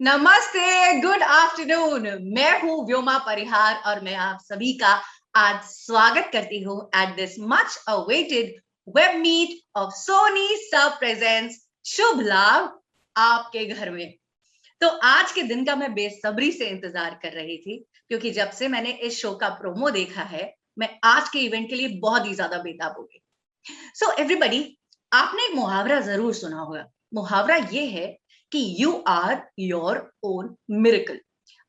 नमस्ते, good afternoon. मैं हूँ व्योमा परिहार और मैं आप सभी का आज स्वागत करती हूँ at this much awaited web meet of Sony SAB presents शुभ लाभ आपके घर में। तो आज के दिन का मैं बेसब्री से इंतजार कर रही थी क्योंकि जब से मैंने इस शो का प्रोमो देखा है, मैं आज के इवेंट के लिए बहुत ही ज्यादा बेताब हो गई। सो एवरीबॉडी, आपने एक मुहावरा जरूर सुना होगा। मुहावरा ये है कि you are your own miracle.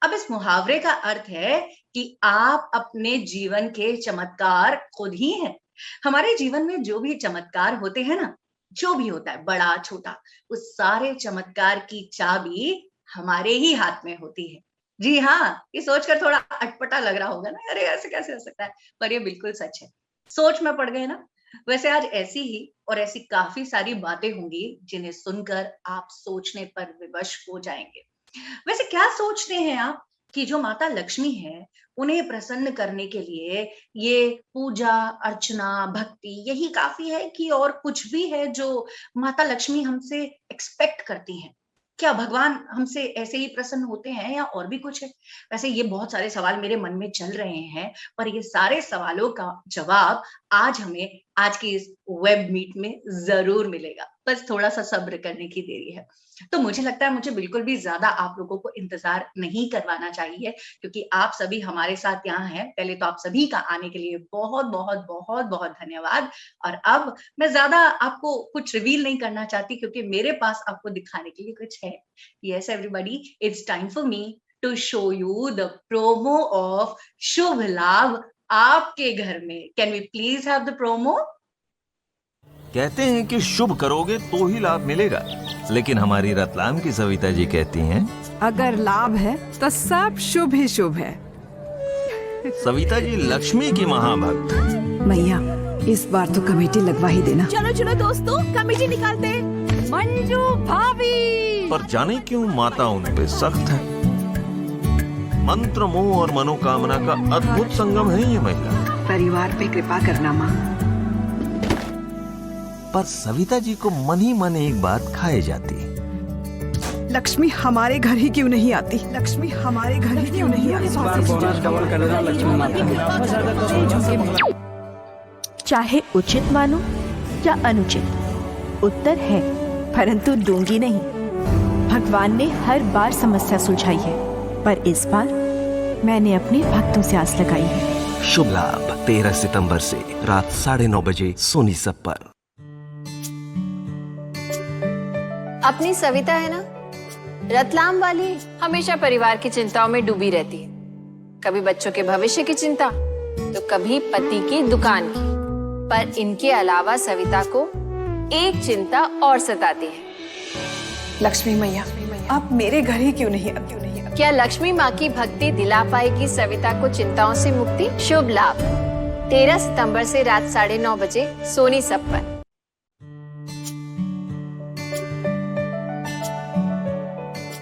अब इस मुहावरे का अर्थ है कि आप अपने जीवन के चमत्कार खुद ही हैं। हमारे जीवन में जो भी चमत्कार होते हैं ना, जो भी होता है बड़ा छोटा, उस सारे चमत्कार की चाबी हमारे ही हाथ में होती है। जी हाँ, ये सोचकर थोड़ा अटपटा लग रहा होगा ना, अरे ऐसे कैसे हो सकता है, पर ये बिल्कुल सच है। सोच में पड़ गए ना। वैसे आज ऐसी ही और ऐसी काफी सारी बातें होंगी जिन्हें सुनकर आप सोचने पर विवश हो जाएंगे। वैसे क्या सोचते हैं आप कि जो माता लक्ष्मी है, उन्हें प्रसन्न करने के लिए ये पूजा अर्चना भक्ति यही काफी है कि और कुछ भी है जो माता लक्ष्मी हमसे एक्सपेक्ट करती हैं? क्या भगवान हमसे ऐसे ही प्रसन्न होते हैं या और भी कुछ है? वैसे ये बहुत सारे सवाल मेरे मन में चल रहे हैं, पर ये सारे सवालों का जवाब आज हमें आज की इस वेब मीट में जरूर मिलेगा। बस थोड़ा सा सब्र करने की देरी है। तो मुझे लगता है मुझे बिल्कुल भी ज्यादा आप लोगों को इंतजार नहीं करवाना चाहिए क्योंकि आप सभी हमारे साथ यहाँ हैं। पहले तो आप सभी का आने के लिए बहुत बहुत बहुत बहुत धन्यवाद। और अब मैं ज्यादा आपको कुछ रिवील नहीं करना चाहती क्योंकि मेरे पास आपको दिखाने के लिए कुछ है। Yes everybody, it's time for me to show you the promo of Shubh Laabh आपके घर में। Can we please have the promo? कहते हैं कि शुभ करोगे तो ही लाभ मिलेगा, लेकिन हमारी रतलाम की सविता जी कहती हैं अगर लाभ है तो सब शुभ ही शुभ है। सविता जी लक्ष्मी की महाभक्त। मैया, इस बार तो कमेटी लगवा ही देना। चलो चलो दोस्तों, कमेटी निकालते। मंजू भाभी। पर जाने क्यों माता उन पे सख्त है। मंत्र मोह और मनोकामना का अद्भुत संगम है ये महिला। परिवार पे कृपा करना माँ। पर सविता जी को मन ही मन एक बात खाए जाती। लक्ष्मी हमारे घर ही क्यों नहीं आती? लक्ष्मी हमारे घर ही क्यों नहीं आती? चाहे उचित मानो या अनुचित, उत्तर है, परंतु दूंगी नहीं। भगवान ने हर बार समस्या सुलझाई है, पर इस बार मैंने अपने भक्तों से आस लगाई है। शुभ लाभ 13 सितंबर से रात 9:30 बजे सोनी सब पर। अपनी सविता है ना, रतलाम वाली, हमेशा परिवार की चिंताओं में डूबी रहती है। कभी बच्चों के भविष्य की चिंता तो कभी पति की दुकान की। पर इनके अलावा सविता को एक चिंता और सताती है। लक्ष्मी मैया, आप मेरे घर ही क्यों नहीं आती? क्या लक्ष्मी माँ की भक्ति दिला पाएगी सविता को चिंताओं से मुक्ति? शुभ लाभ 13 सितंबर से रात 9:30 बजे सोनी सब पर।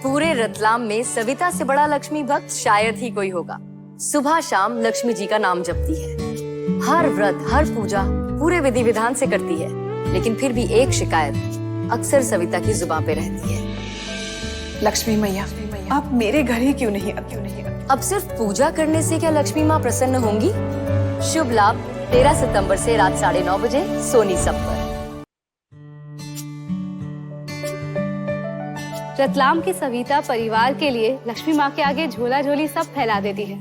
पूरे रतलाम में सविता से बड़ा लक्ष्मी भक्त शायद ही कोई होगा। सुबह शाम लक्ष्मी जी का नाम जपती है, हर व्रत हर पूजा पूरे विधि विधान से करती है, लेकिन फिर भी एक शिकायत अक्सर सविता की जुबान पे रहती है। लक्ष्मी मैया, आप मेरे घर ही क्यों नहीं आती? अब सिर्फ पूजा करने से क्या लक्ष्मी माँ प्रसन्न होंगी? शुभ लाभ 13 सितंबर से रात 9:30 बजे सोनी सब पर। रतलाम की सविता परिवार के लिए लक्ष्मी माँ के आगे झोला झोली सब फैला देती है।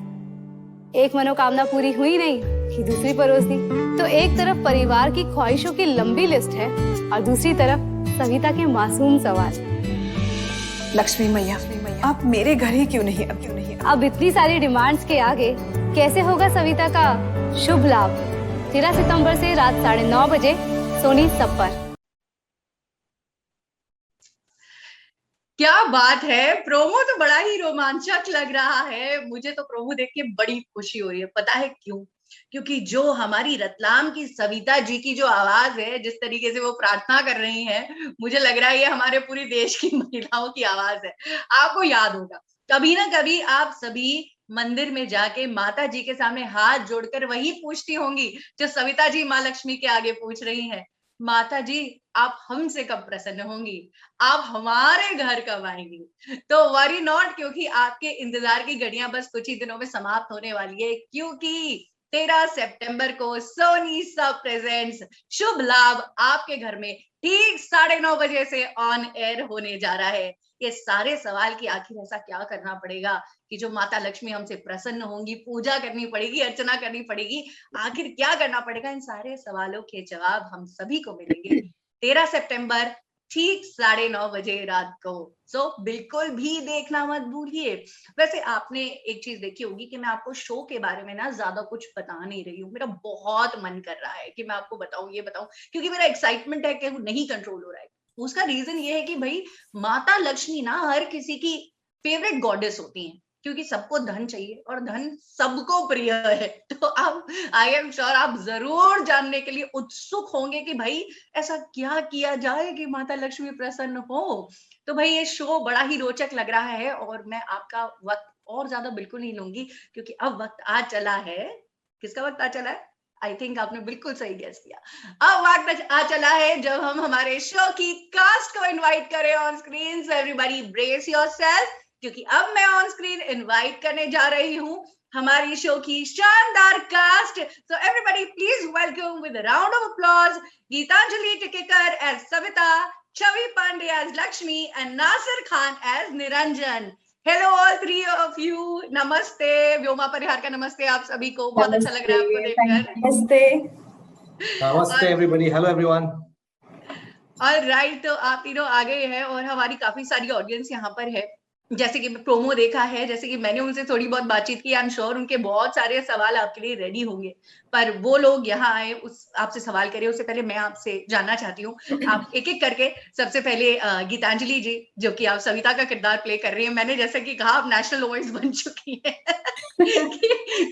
एक मनोकामना पूरी हुई नहीं कि दूसरी परोस दी। तो एक तरफ परिवार की ख्वाहिशों की लंबी लिस्ट है और दूसरी तरफ सविता के मासूम सवाल। लक्ष्मी मैया, आप मेरे घर ही क्यों नहीं आती? अब इतनी सारी डिमांड्स के आगे कैसे होगा सविता का शुभ लाभ? 13 सितंबर से रात 9:30 बजे सोनी सब पर। क्या बात है, प्रोमो तो बड़ा ही रोमांचक लग रहा है। मुझे तो प्रोमो देख के बड़ी खुशी हो रही है। पता है क्यों? क्योंकि जो हमारी रतलाम की सविता जी की जो आवाज है, जिस तरीके से वो प्रार्थना कर रही हैं, मुझे लग रहा है ये हमारे पूरे देश की महिलाओं की आवाज है। आपको याद होगा कभी ना कभी आप सभी मंदिर में जाके माता जी के सामने हाथ जोड़कर वही पूछती होंगी जो सविता जी माँ लक्ष्मी के आगे पूछ रही हैं। माता जी आप हमसे कब प्रसन्न होंगी, आप हमारे घर कब आएंगी? तो वरी नॉट, क्योंकि आपके इंतजार की घड़ियां बस कुछ ही दिनों में समाप्त होने वाली है, क्योंकि 13 सितंबर को सोनी सब प्रेजेंट्स शुभ लाभ आपके घर में ठीक 9:30 बजे से ऑन एयर होने जा रहा है। ये सारे सवाल कि आखिर ऐसा क्या करना पड़ेगा कि जो माता लक्ष्मी हमसे प्रसन्न होंगी, पूजा करनी पड़ेगी, अर्चना करनी पड़ेगी, आखिर क्या करना पड़ेगा, इन सारे सवालों के जवाब हम सभी को मिलेंगे 13 सितंबर ठीक 9:30 बजे रात को। सो बिल्कुल भी देखना मत भूलिए। वैसे आपने एक चीज देखी होगी कि मैं आपको शो के बारे में ना ज्यादा कुछ बता नहीं रही हूँ, मेरा बहुत मन कर रहा है कि मैं आपको बताऊं, ये बताऊं, क्योंकि मेरा एक्साइटमेंट है कि वो नहीं कंट्रोल हो रहा है। उसका रीजन ये है कि भाई माता लक्ष्मी ना हर किसी की फेवरेट गॉडेस होती हैं, क्योंकि सबको धन चाहिए और धन सबको प्रिय है। तो अब आई एम श्योर आप जरूर जानने के लिए उत्सुक होंगे कि भाई ऐसा क्या किया जाए कि माता लक्ष्मी प्रसन्न हो। तो भाई ये शो बड़ा ही रोचक लग रहा है और मैं आपका वक्त और ज्यादा बिल्कुल नहीं लूंगी, क्योंकि अब वक्त आ चला है। किसका वक्त आ चला है? आई थिंक आपने बिल्कुल सही गेस किया। अब वक्त आ चला है जब हम हमारे शो की कास्ट को इनवाइट करें on screen. So everybody brace yourself, क्योंकि अब मैं ऑन स्क्रीन इनवाइट करने जा रही हूँ हमारी शो की शानदार cast. So everybody please welcome with a round of applause Geetanjali Tikekar as Savita, Chhavi Pandey as Lakshmi and Nasir Khan as Niranjan. Hello all three of you, नमस्ते। व्योमा परिहार का नमस्ते आप सभी को, बहुत अच्छा लग रहा है आपको देखकर। नमस्ते। नमस्ते एवरीबॉडी, हेलो एवरीवन। ऑलराइट, तो आप तीनों आ गए हैं और हमारी काफी सारी ऑडियंस यहाँ पर है। जैसे कि प्रोमो देखा है, जैसे कि मैंने उनसे थोड़ी बहुत बातचीत की, आई एम श्योर उनके बहुत सारे सवाल आपके लिए रेडी होंगे, पर वो लोग यहाँ आए उस आपसे सवाल करें उससे पहले मैं आपसे जानना चाहती हूँ, आप एक एक करके। सबसे पहले गीतांजलि जी, जो कि आप सविता का किरदार प्ले कर रही है। मैंने जैसे कि कहा आप नेशनल वॉइस बन चुकी है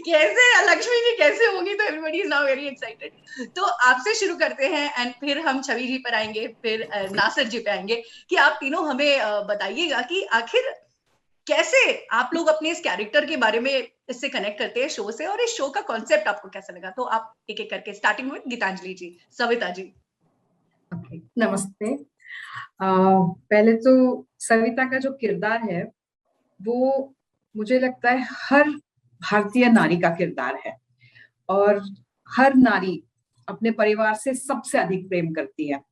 कैसे लक्ष्मी जी कैसे होगी, तो everybody is now very excited. तो आपसे शुरू करते हैं एंड फिर हम छवि जी पर आएंगे, फिर नासिर जी पे आएंगे, कि आप तीनों हमें बताइएगा कि आखिर कैसे आप लोग अपने इस कैरेक्टर के बारे में इससे कनेक्ट करते हैं शो से, और इस शो का कॉन्सेप्ट आपको कैसा लगा। तो आप एक एक करके, स्टार्टिंग में गीतांजलि जी, सविता जी। ओके, नमस्ते। पहले तो सविता का जो किरदार है वो मुझे लगता है हर भारतीय नारी का किरदार है, और हर नारी अपने परिवार से सबसे अधिक प्रेम करती है।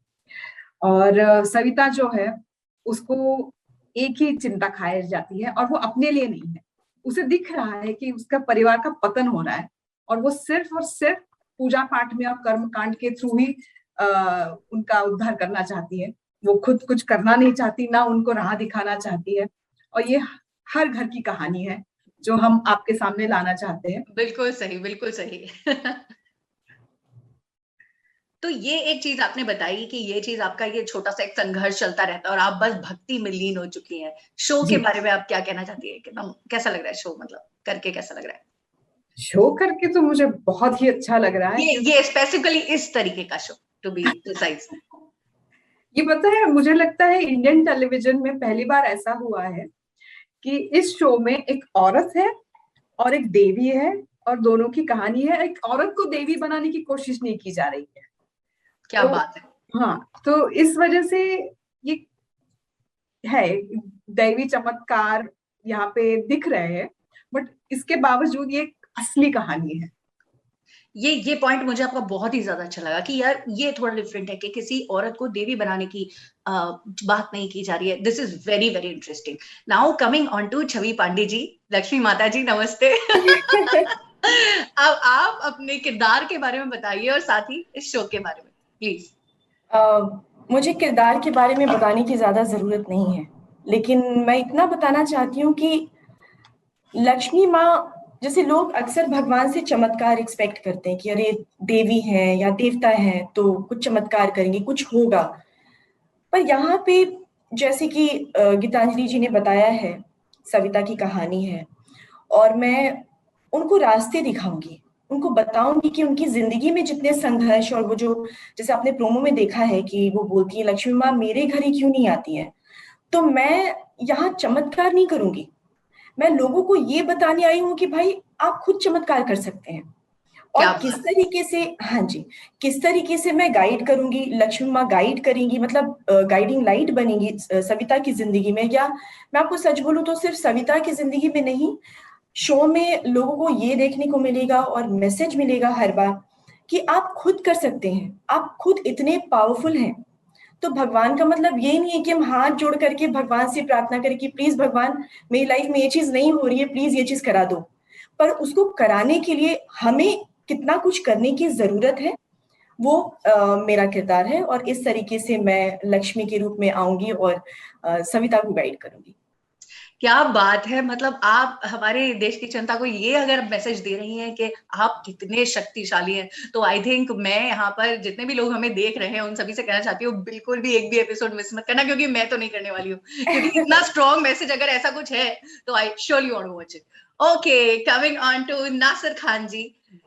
और सविता जो है उसको एक ही चिंता खाई जाती है, और वो अपने लिए नहीं है। उसे दिख रहा है कि उसका परिवार का पतन हो रहा है, और वो सिर्फ और सिर्फ पूजा पाठ में और कर्म कांड के थ्रू ही उनका उद्धार करना चाहती है। वो खुद कुछ करना नहीं चाहती, ना उनको राह दिखाना चाहती है। और ये हर घर की कहानी है जो हम आपके सामने लाना चाहते हैं। बिल्कुल सही, बिल्कुल सही तो ये एक चीज आपने बताई कि ये चीज आपका ये छोटा सा एक संघर्ष चलता रहता है और आप बस भक्ति में लीन हो चुकी हैं। शो के बारे में आप क्या कहना चाहती है, एकदम कैसा लग रहा है शो, मतलब करके कैसा लग रहा है? शो करके तो मुझे बहुत ही अच्छा लग रहा है। ये स्पेसिफिकली इस तरीके का शो, टू बी प्रिसाइज। ये पता है, मुझे लगता है इंडियन टेलीविजन में पहली बार ऐसा हुआ है कि इस शो में एक औरत है और एक देवी है, और दोनों की कहानी है। एक औरत को देवी बनाने की कोशिश नहीं की जा रही है। क्या बात है। हाँ, तो इस वजह से ये है, दैवी चमत्कार यहाँ पे दिख रहे हैं, बट इसके बावजूद ये असली कहानी है। ये पॉइंट मुझे आपका बहुत ही ज्यादा अच्छा लगा कि यार ये थोड़ा डिफरेंट है कि किसी औरत को देवी बनाने की बात नहीं की जा रही है। This is very very interesting. Now coming on to Chhavi Pandey ji, Lakshmi माता जी, नमस्ते अब आप अपने किरदार के बारे में बताइए और साथ ही इस शो के बारे में प्लीज। मुझे किरदार के बारे में बताने की ज्यादा जरूरत नहीं है, लेकिन मैं इतना बताना चाहती हूँ कि लक्ष्मी माँ, जैसे लोग अक्सर भगवान से चमत्कार एक्सपेक्ट करते हैं कि अरे देवी है या देवता है तो कुछ चमत्कार करेंगे, कुछ होगा। पर यहाँ पे जैसे कि गीतांजलि जी ने बताया है, सविता की कहानी है, और मैं उनको रास्ते दिखाऊंगी, उनको बताऊंगी कि उनकी जिंदगी में जितने संघर्ष, और वो जो जैसे आपने प्रोमो में देखा है कि वो बोलती है लक्ष्मी माँ मेरे घर ही क्यों नहीं आती है, तो मैं यहाँ चमत्कार नहीं करूंगी। मैं लोगों को ये बताने आई हूँ कि भाई आप खुद चमत्कार कर सकते हैं। और किस तरीके से, हाँ जी, किस तरीके से मैं गाइड करूंगी, लक्ष्मी माँ गाइड करेंगी, मतलब गाइडिंग लाइट बनेंगी सविता की जिंदगी में। या मैं आपको सच बोलूं तो सिर्फ सविता की जिंदगी में नहीं, शो में लोगों को ये देखने को मिलेगा और मैसेज मिलेगा हर बार कि आप खुद कर सकते हैं, आप खुद इतने पावरफुल हैं। तो भगवान का मतलब ये नहीं है कि हम हाथ जोड़ करके भगवान से प्रार्थना करें कि प्लीज भगवान मेरी लाइफ में ये चीज नहीं हो रही है, प्लीज ये चीज करा दो। पर उसको कराने के लिए हमें कितना कुछ करने की जरूरत है, वो मेरा किरदार है। और इस तरीके से मैं लक्ष्मी के रूप में आऊंगी और सविता को गाइड करूंगी। क्या बात है, मतलब आप हमारे देश की जनता को ये अगर मैसेज दे रही हैं कि आप कितने शक्तिशाली हैं, तो आई थिंक मैं यहाँ पर जितने भी लोग हमें देख रहे हैं उन सभी से कहना चाहती हूँ बिल्कुल भी एक भी एपिसोड मिस मत करना, क्योंकि मैं तो नहीं करने वाली हूँ, क्योंकि इतना स्ट्रॉन्ग मैसेज अगर ऐसा कुछ है तो I surely want to watch it. Okay, coming on to Nasir Khan ji.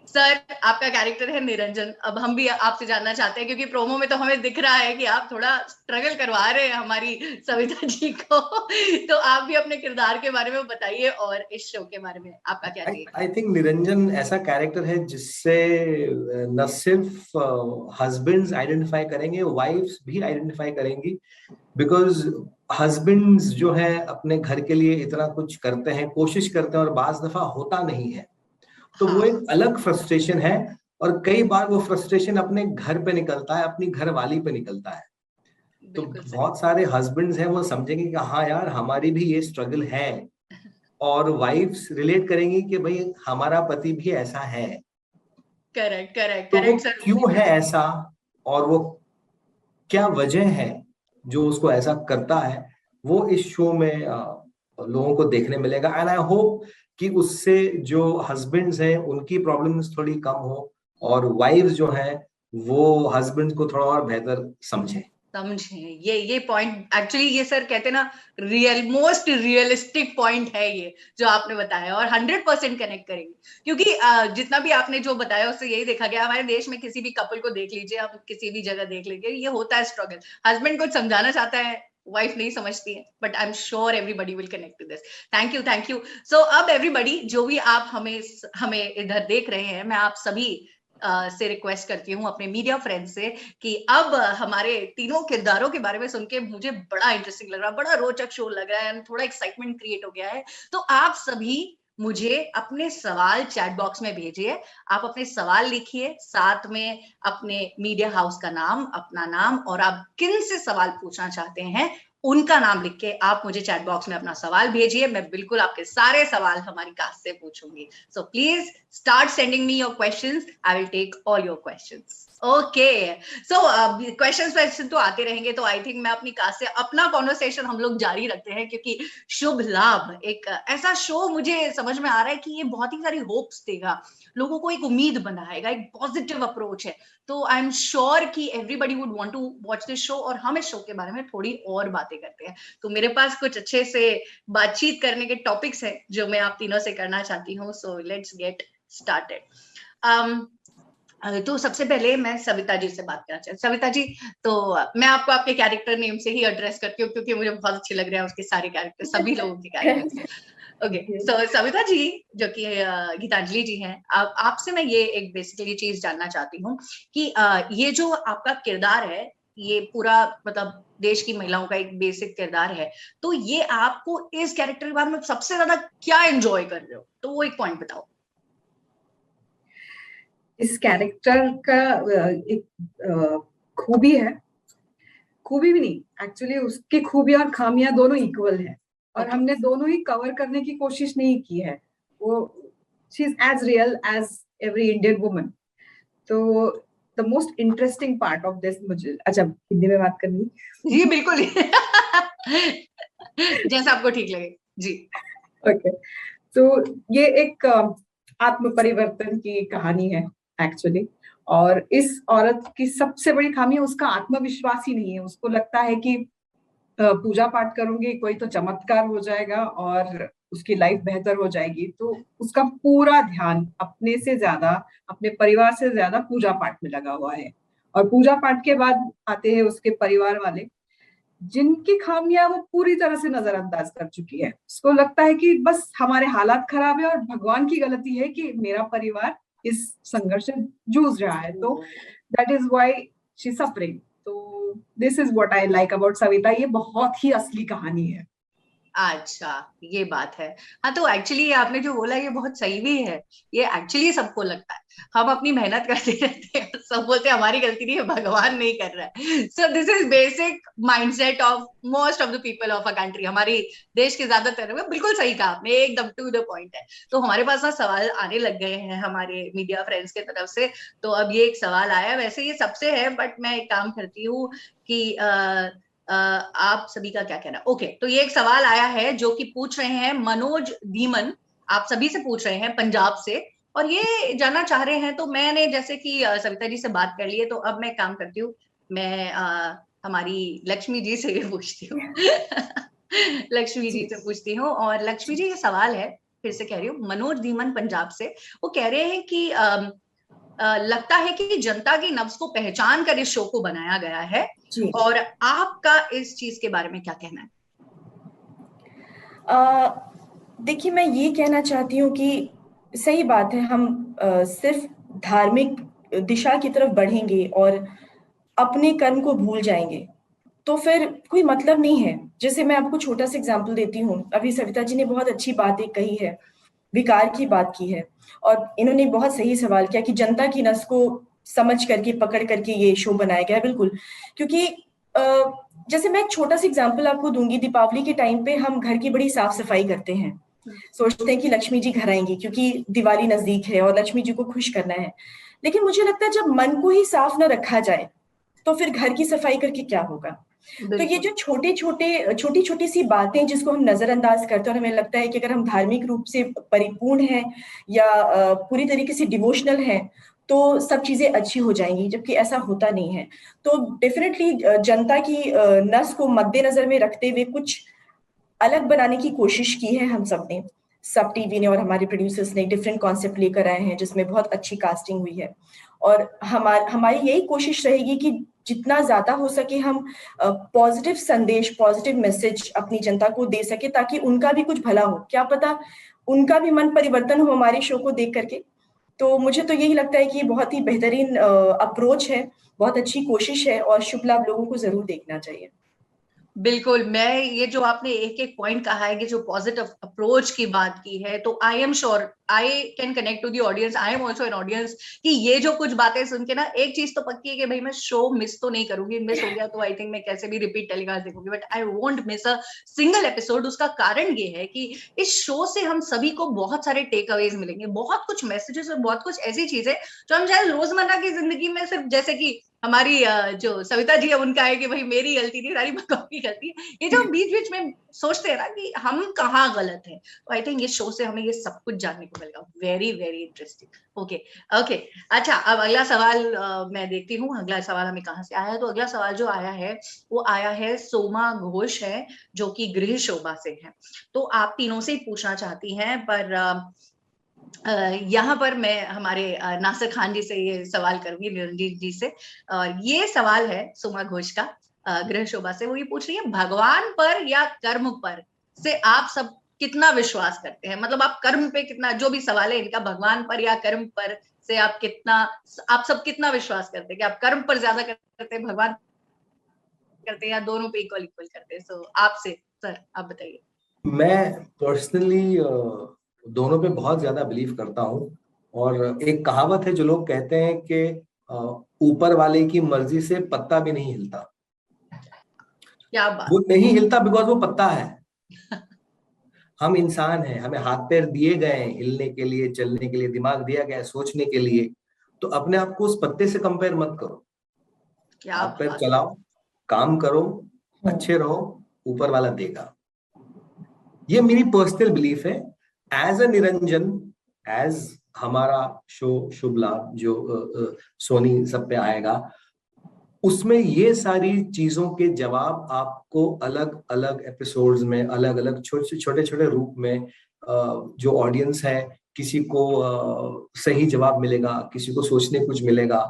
Sir, आपका कैरेक्टर है निरंजन। अब हम भी आपसे जानना चाहते हैं, क्योंकि प्रोमो में तो हमें दिख रहा है कि आप थोड़ा स्ट्रगल करवा रहे हैं हमारी सविता जी को, तो आप भी अपने किरदार के बारे में बताइए और इस शो के बारे में आपका क्या चाहिए। आई थिंक निरंजन ऐसा कैरेक्टर है जिससे न सिर्फ हस्बैंड्स आइडेंटिफाई करेंगे, वाइफ्स भी आइडेंटिफाई करेंगी। बिकॉज हस्बैंड्स जो है अपने घर के लिए इतना कुछ करते हैं, कोशिश करते हैं, और बाज दफा होता नहीं है, तो वो एक अलग फ्रस्ट्रेशन है। और कई बार वो फ्रस्ट्रेशन अपने घर पे निकलता है, अपनी घर वाली पे निकलता है। तो बहुत सारे हस्बैंड्स हैं वो समझेंगे कि हाँ यार हमारी भी ये स्ट्रगल है, और वाइफ्स रिलेट करेंगी कि भाई हमारा पति भी ऐसा है। करेक्ट करेक्ट तो करेक्ट वो सर। क्यों है ऐसा, और वो क्या वजह है जो उसको ऐसा करता है, वो इस शो में लोगों को देखने मिलेगा। एंड आई होप कि उससे जो हस्बैंड्स हैं उनकी प्रॉब्लम्स थोड़ी कम हो, और वाइफ्स जो हैं वो हस्बैंड्स को थोड़ा और बेहतर समझें। ये पॉइंट एक्चुअली, ये सर कहते हैं ना, मोस्ट रियलिस्टिक पॉइंट है ये जो आपने बताया, और 100% कनेक्ट करेंगे, क्योंकि जितना भी आपने जो बताया उससे यही देखा गया। हमारे देश में किसी भी कपल को देख लीजिए, आप किसी भी जगह देख लीजिए, ये होता है स्ट्रगल। हस्बैंड को समझाना चाहता है, वाइफ नहीं समझती है, but I am sure everybody will connect to this. Thank you. So अब एवरीबडी जो भी आप हमें इधर देख रहे हैं, मैं आप सभी से रिक्वेस्ट करती हूँ, अपने मीडिया फ्रेंड से, कि अब हमारे तीनों किरदारों के बारे में सुन के मुझे बड़ा इंटरेस्टिंग लग रहा है, बड़ा रोचक शो लग रहा है, थोड़ा एक्साइटमेंट क्रिएट हो गया है। तो आप सभी मुझे अपने सवाल चैट बॉक्स में भेजिए। आप अपने सवाल लिखिए, साथ में अपने मीडिया हाउस का नाम, अपना नाम, और आप किन से सवाल पूछना चाहते हैं उनका नाम लिख के आप मुझे चैट बॉक्स में अपना सवाल भेजिए। मैं बिल्कुल आपके सारे सवाल हमारी कास्ट से पूछूंगी। So please start sending me your questions, I will take all your questions. Okay, so question तो आते रहेंगे, तो आई थिंक मैं अपनी कास्ट से अपना कॉन्वर्सेशन हम लोग जारी रखते हैं, क्योंकि शुभ लाभ एक ऐसा शो मुझे समझ में आ रहा है कि ये बहुत ही सारी होप्स देगा, लोगों को एक उम्मीद बनाएगा, एक पॉजिटिव अप्रोच है। तो आई एम श्योर कि everybody would want to watch this show, और हम इस शो के बारे में थोड़ी और बातें करते हैं। तो मेरे पास कुछ अच्छे से बातचीत करने के टॉपिक्स हैं जो मैं आप तीनों से करना चाहती हूँ। So let's get started. तो सबसे पहले मैं सविता जी से बात करना चाहती हूँ। सविता जी, तो मैं आपको आपके कैरेक्टर नेम से ही एड्रेस करती हूँ, क्योंकि मुझे बहुत अच्छे लग रहे हैं उसके सारे कैरेक्टर, सभी लोगों के कैरेक्टर। ओके, सो सविता जी जो कि गीतांजलि जी हैं, आपसे मैं ये एक बेसिकली चीज जानना चाहती हूँ कि ये जो आपका किरदार है, ये पूरा मतलब देश की महिलाओं का एक बेसिक किरदार है, तो ये आपको इस कैरेक्टर के बारे में सबसे ज्यादा क्या एंजॉय कर रहे हो, तो वो एक पॉइंट बताओ। इस कैरेक्टर का एक खूबी है, खूबी भी नहीं, एक्चुअली उसकी खूबी और खामियां दोनों इक्वल है, और हमने दोनों ही कवर करने की कोशिश नहीं की है। वो she is as real as every Indian woman. तो the most interesting part of this, मुझे अच्छा हिंदी में बात करनी? जी बिल्कुल जैसा आपको ठीक लगे जी। ओके, तो ये एक आत्म परिवर्तन की कहानी है एक्चुअली, और इस औरत की सबसे बड़ी खामी उसका आत्मविश्वास ही नहीं है। उसको लगता है कि पूजा पाठ करूंगी कोई तो चमत्कार हो जाएगा और उसकी लाइफ बेहतर हो जाएगी। तो उसका पूरा ध्यान अपने से ज्यादा, अपने परिवार से ज्यादा पूजा पाठ में लगा हुआ है। और पूजा पाठ के बाद आते हैं उसके परिवार वाले, जिनकी खामियां वो पूरी तरह से नजरअंदाज कर चुकी है। उसको लगता है कि बस हमारे हालात खराब है और भगवान की गलती है कि मेरा परिवार इस संघर्ष से जूझ रहा है, तो that is why she suffering. तो this is what I like about Savita, ये बहुत ही असली कहानी है। अच्छा, ये बात है। हाँ, तो एक्चुअली आपने जो बोला ये बहुत सही भी है। ये एक्चुअली सबको लगता है, हम अपनी मेहनत करते रहते हैं, सब बोलते हैं हमारी गलती नहीं है, भगवान नहीं कर रहा है। So this is basic mindset of most of the people of a country. हमारी देश के ज्यादातर में, बिल्कुल सही कहा आपने, एकदम टू द पॉइंट है। तो हमारे पास ना सवाल आने लग गए हैं हमारे मीडिया फ्रेंड्स के तरफ से। तो अब ये एक सवाल आया, वैसे ये सबसे है, बट मैं एक काम करती हूँ कि आप सभी का क्या कहना। ओके, तो ये एक सवाल आया है जो कि पूछ रहे हैं मनोज धीमन, आप सभी से पूछ रहे हैं पंजाब से, और ये जानना चाह रहे हैं। तो मैंने जैसे कि सविता जी से बात कर ली है, तो अब मैं काम करती हूँ, मैं हमारी लक्ष्मी जी से पूछती हूँ। लक्ष्मी जी से पूछती हूँ। और लक्ष्मी जी, ये सवाल है, फिर से कह रही हूँ, मनोज धीमन पंजाब से, वो कह रहे हैं कि लगता है कि जनता की नब्ज को पहचान कर इस शो को बनाया गया है, और आपका इस चीज के बारे में क्या कहना है? देखिए, मैं ये कहना चाहती हूँ कि सही बात है, हम सिर्फ धार्मिक दिशा की तरफ बढ़ेंगे और अपने कर्म को भूल जाएंगे तो फिर कोई मतलब नहीं है। जैसे मैं आपको छोटा सा एग्जांपल देती हूँ, अभी सविता जी ने बहुत अच्छी बात एक कही है, विकार की बात की है, और इन्होंने बहुत सही सवाल किया कि जनता की नस को समझ करके, पकड़ करके ये शो बनाया गया है। बिल्कुल, क्योंकि जैसे मैं एक छोटा सा एग्जांपल आपको दूंगी, दीपावली के टाइम पे हम घर की बड़ी साफ सफाई करते हैं, सोचते हैं कि लक्ष्मी जी घर आएंगी क्योंकि दिवाली नजदीक है और लक्ष्मी जी को खुश करना है। लेकिन मुझे लगता है जब मन को ही साफ न रखा जाए तो फिर घर की सफाई करके क्या होगा। तो ये जो छोटी छोटी सी बातें जिसको हम नजरअंदाज करते हैं और हमें लगता है कि अगर हम धार्मिक रूप से परिपूर्ण हैं या पूरी तरीके से डिवोशनल हैं तो सब चीजें अच्छी हो जाएंगी, जबकि ऐसा होता नहीं है। तो डेफिनेटली जनता की नस को मद्देनजर में रखते हुए कुछ अलग बनाने की कोशिश की है हम सबने, सब टीवी ने और हमारे प्रोड्यूसर्स ने डिफरेंट कॉन्सेप्ट लेकर आए हैं जिसमें बहुत अच्छी कास्टिंग हुई है। और हमारी यही कोशिश रहेगी कि जितना ज्यादा हो सके हम पॉजिटिव संदेश, पॉजिटिव मैसेज अपनी जनता को दे सके ताकि उनका भी कुछ भला हो, क्या पता उनका भी मन परिवर्तन हो हमारे शो को देख करके। तो मुझे तो यही लगता है कि बहुत ही बेहतरीन अप्रोच है, बहुत अच्छी कोशिश है और शुभ लाभ लोगों को जरूर देखना चाहिए। बिल्कुल, मैं ये जो आपने एक एक पॉइंट कहा है कि जो पॉजिटिव अप्रोच की बात की है, तो I am sure I can connect to the audience, I am also an audience, कि ये जो कुछ बातें सुन के ना एक चीज तो पक्की है कि भाई मैं शो मिस तो नहीं करूंगी। मिस हो गया तो आई थिंक मैं कैसे भी रिपीट टेलीकास्ट देखूंगी, but I won't miss a single episode. उसका कारण ये है कि इस शो से हम सभी को बहुत सारे टेक अवेज मिलेंगे, बहुत कुछ मैसेजेस और बहुत कुछ ऐसी चीजें जो हम शायद रोजमर्रा की जिंदगी में सिर्फ, जैसे कि हमारी जो सविता जी है उनका है कि भाई मेरी गलती नहीं, सारी भगवान की गलती है, ये जो हम बीच बीच में सोचते हैं ना कि हम कहाँ गलत हैं, तो आई थिंक ये शो से हमें ये सब कुछ जानने को मिलेगा। Very very interesting. ओके, अच्छा, अब अगला सवाल मैं देखती हूँ, अगला सवाल हमें कहाँ से आया है। तो अगला सवाल जो आया है वो आया है सोमा घोष है, जो कि गृह शोभा से है। तो आप तीनों से ही पूछना चाहती हैं, पर यहाँ पर मैं हमारे नासिर खान जी से ये सवाल करूंगी, निरंजीत जी से। और ये सवाल है सोमा घोष का गृह शोभा से, वो ये पूछ रही है भगवान पर या कर्म पर से आप सब कितना विश्वास करते हैं। मतलब आप कर्म पे कितना, जो भी सवाल है इनका, भगवान पर या कर्म पर से आप सब कितना विश्वास करते हैं, कि आप कर्म पर ज्यादा करते हैं, भगवान करते हैं, या दोनों पे इक्वल करते हैं। सो आपसे सर आप बताइए। मैं पर्सनली दोनों पे बहुत ज्यादा बिलीव करता हूँ। और एक कहावत है जो लोग कहते हैं कि ऊपर वाले की मर्जी से पत्ता भी नहीं हिलता। क्या बात। वो नहीं हिलता बिकॉज वो पत्ता है। हम इंसान हैं, हमें हाथ पैर दिए गए हैं हिलने के लिए, चलने के लिए, दिमाग दिया गया है सोचने के लिए। तो अपने आप को उस पत्ते से कंपेयर मत करो। हाथ पैर चलाओ, काम करो, अच्छे रहो, ऊपर वाला देगा। ये मेरी पर्सनल बिलीफ है। एज अ निरंजन, एज हमारा शो शुभ लाभ जो सोनी सब पे आएगा, उसमें ये सारी चीजों के जवाब आपको अलग अलग एपिसोड्स में, अलग अलग छोटे छोटे रूप में जो ऑडियंस है, किसी को सही जवाब मिलेगा, किसी को सोचने कुछ मिलेगा,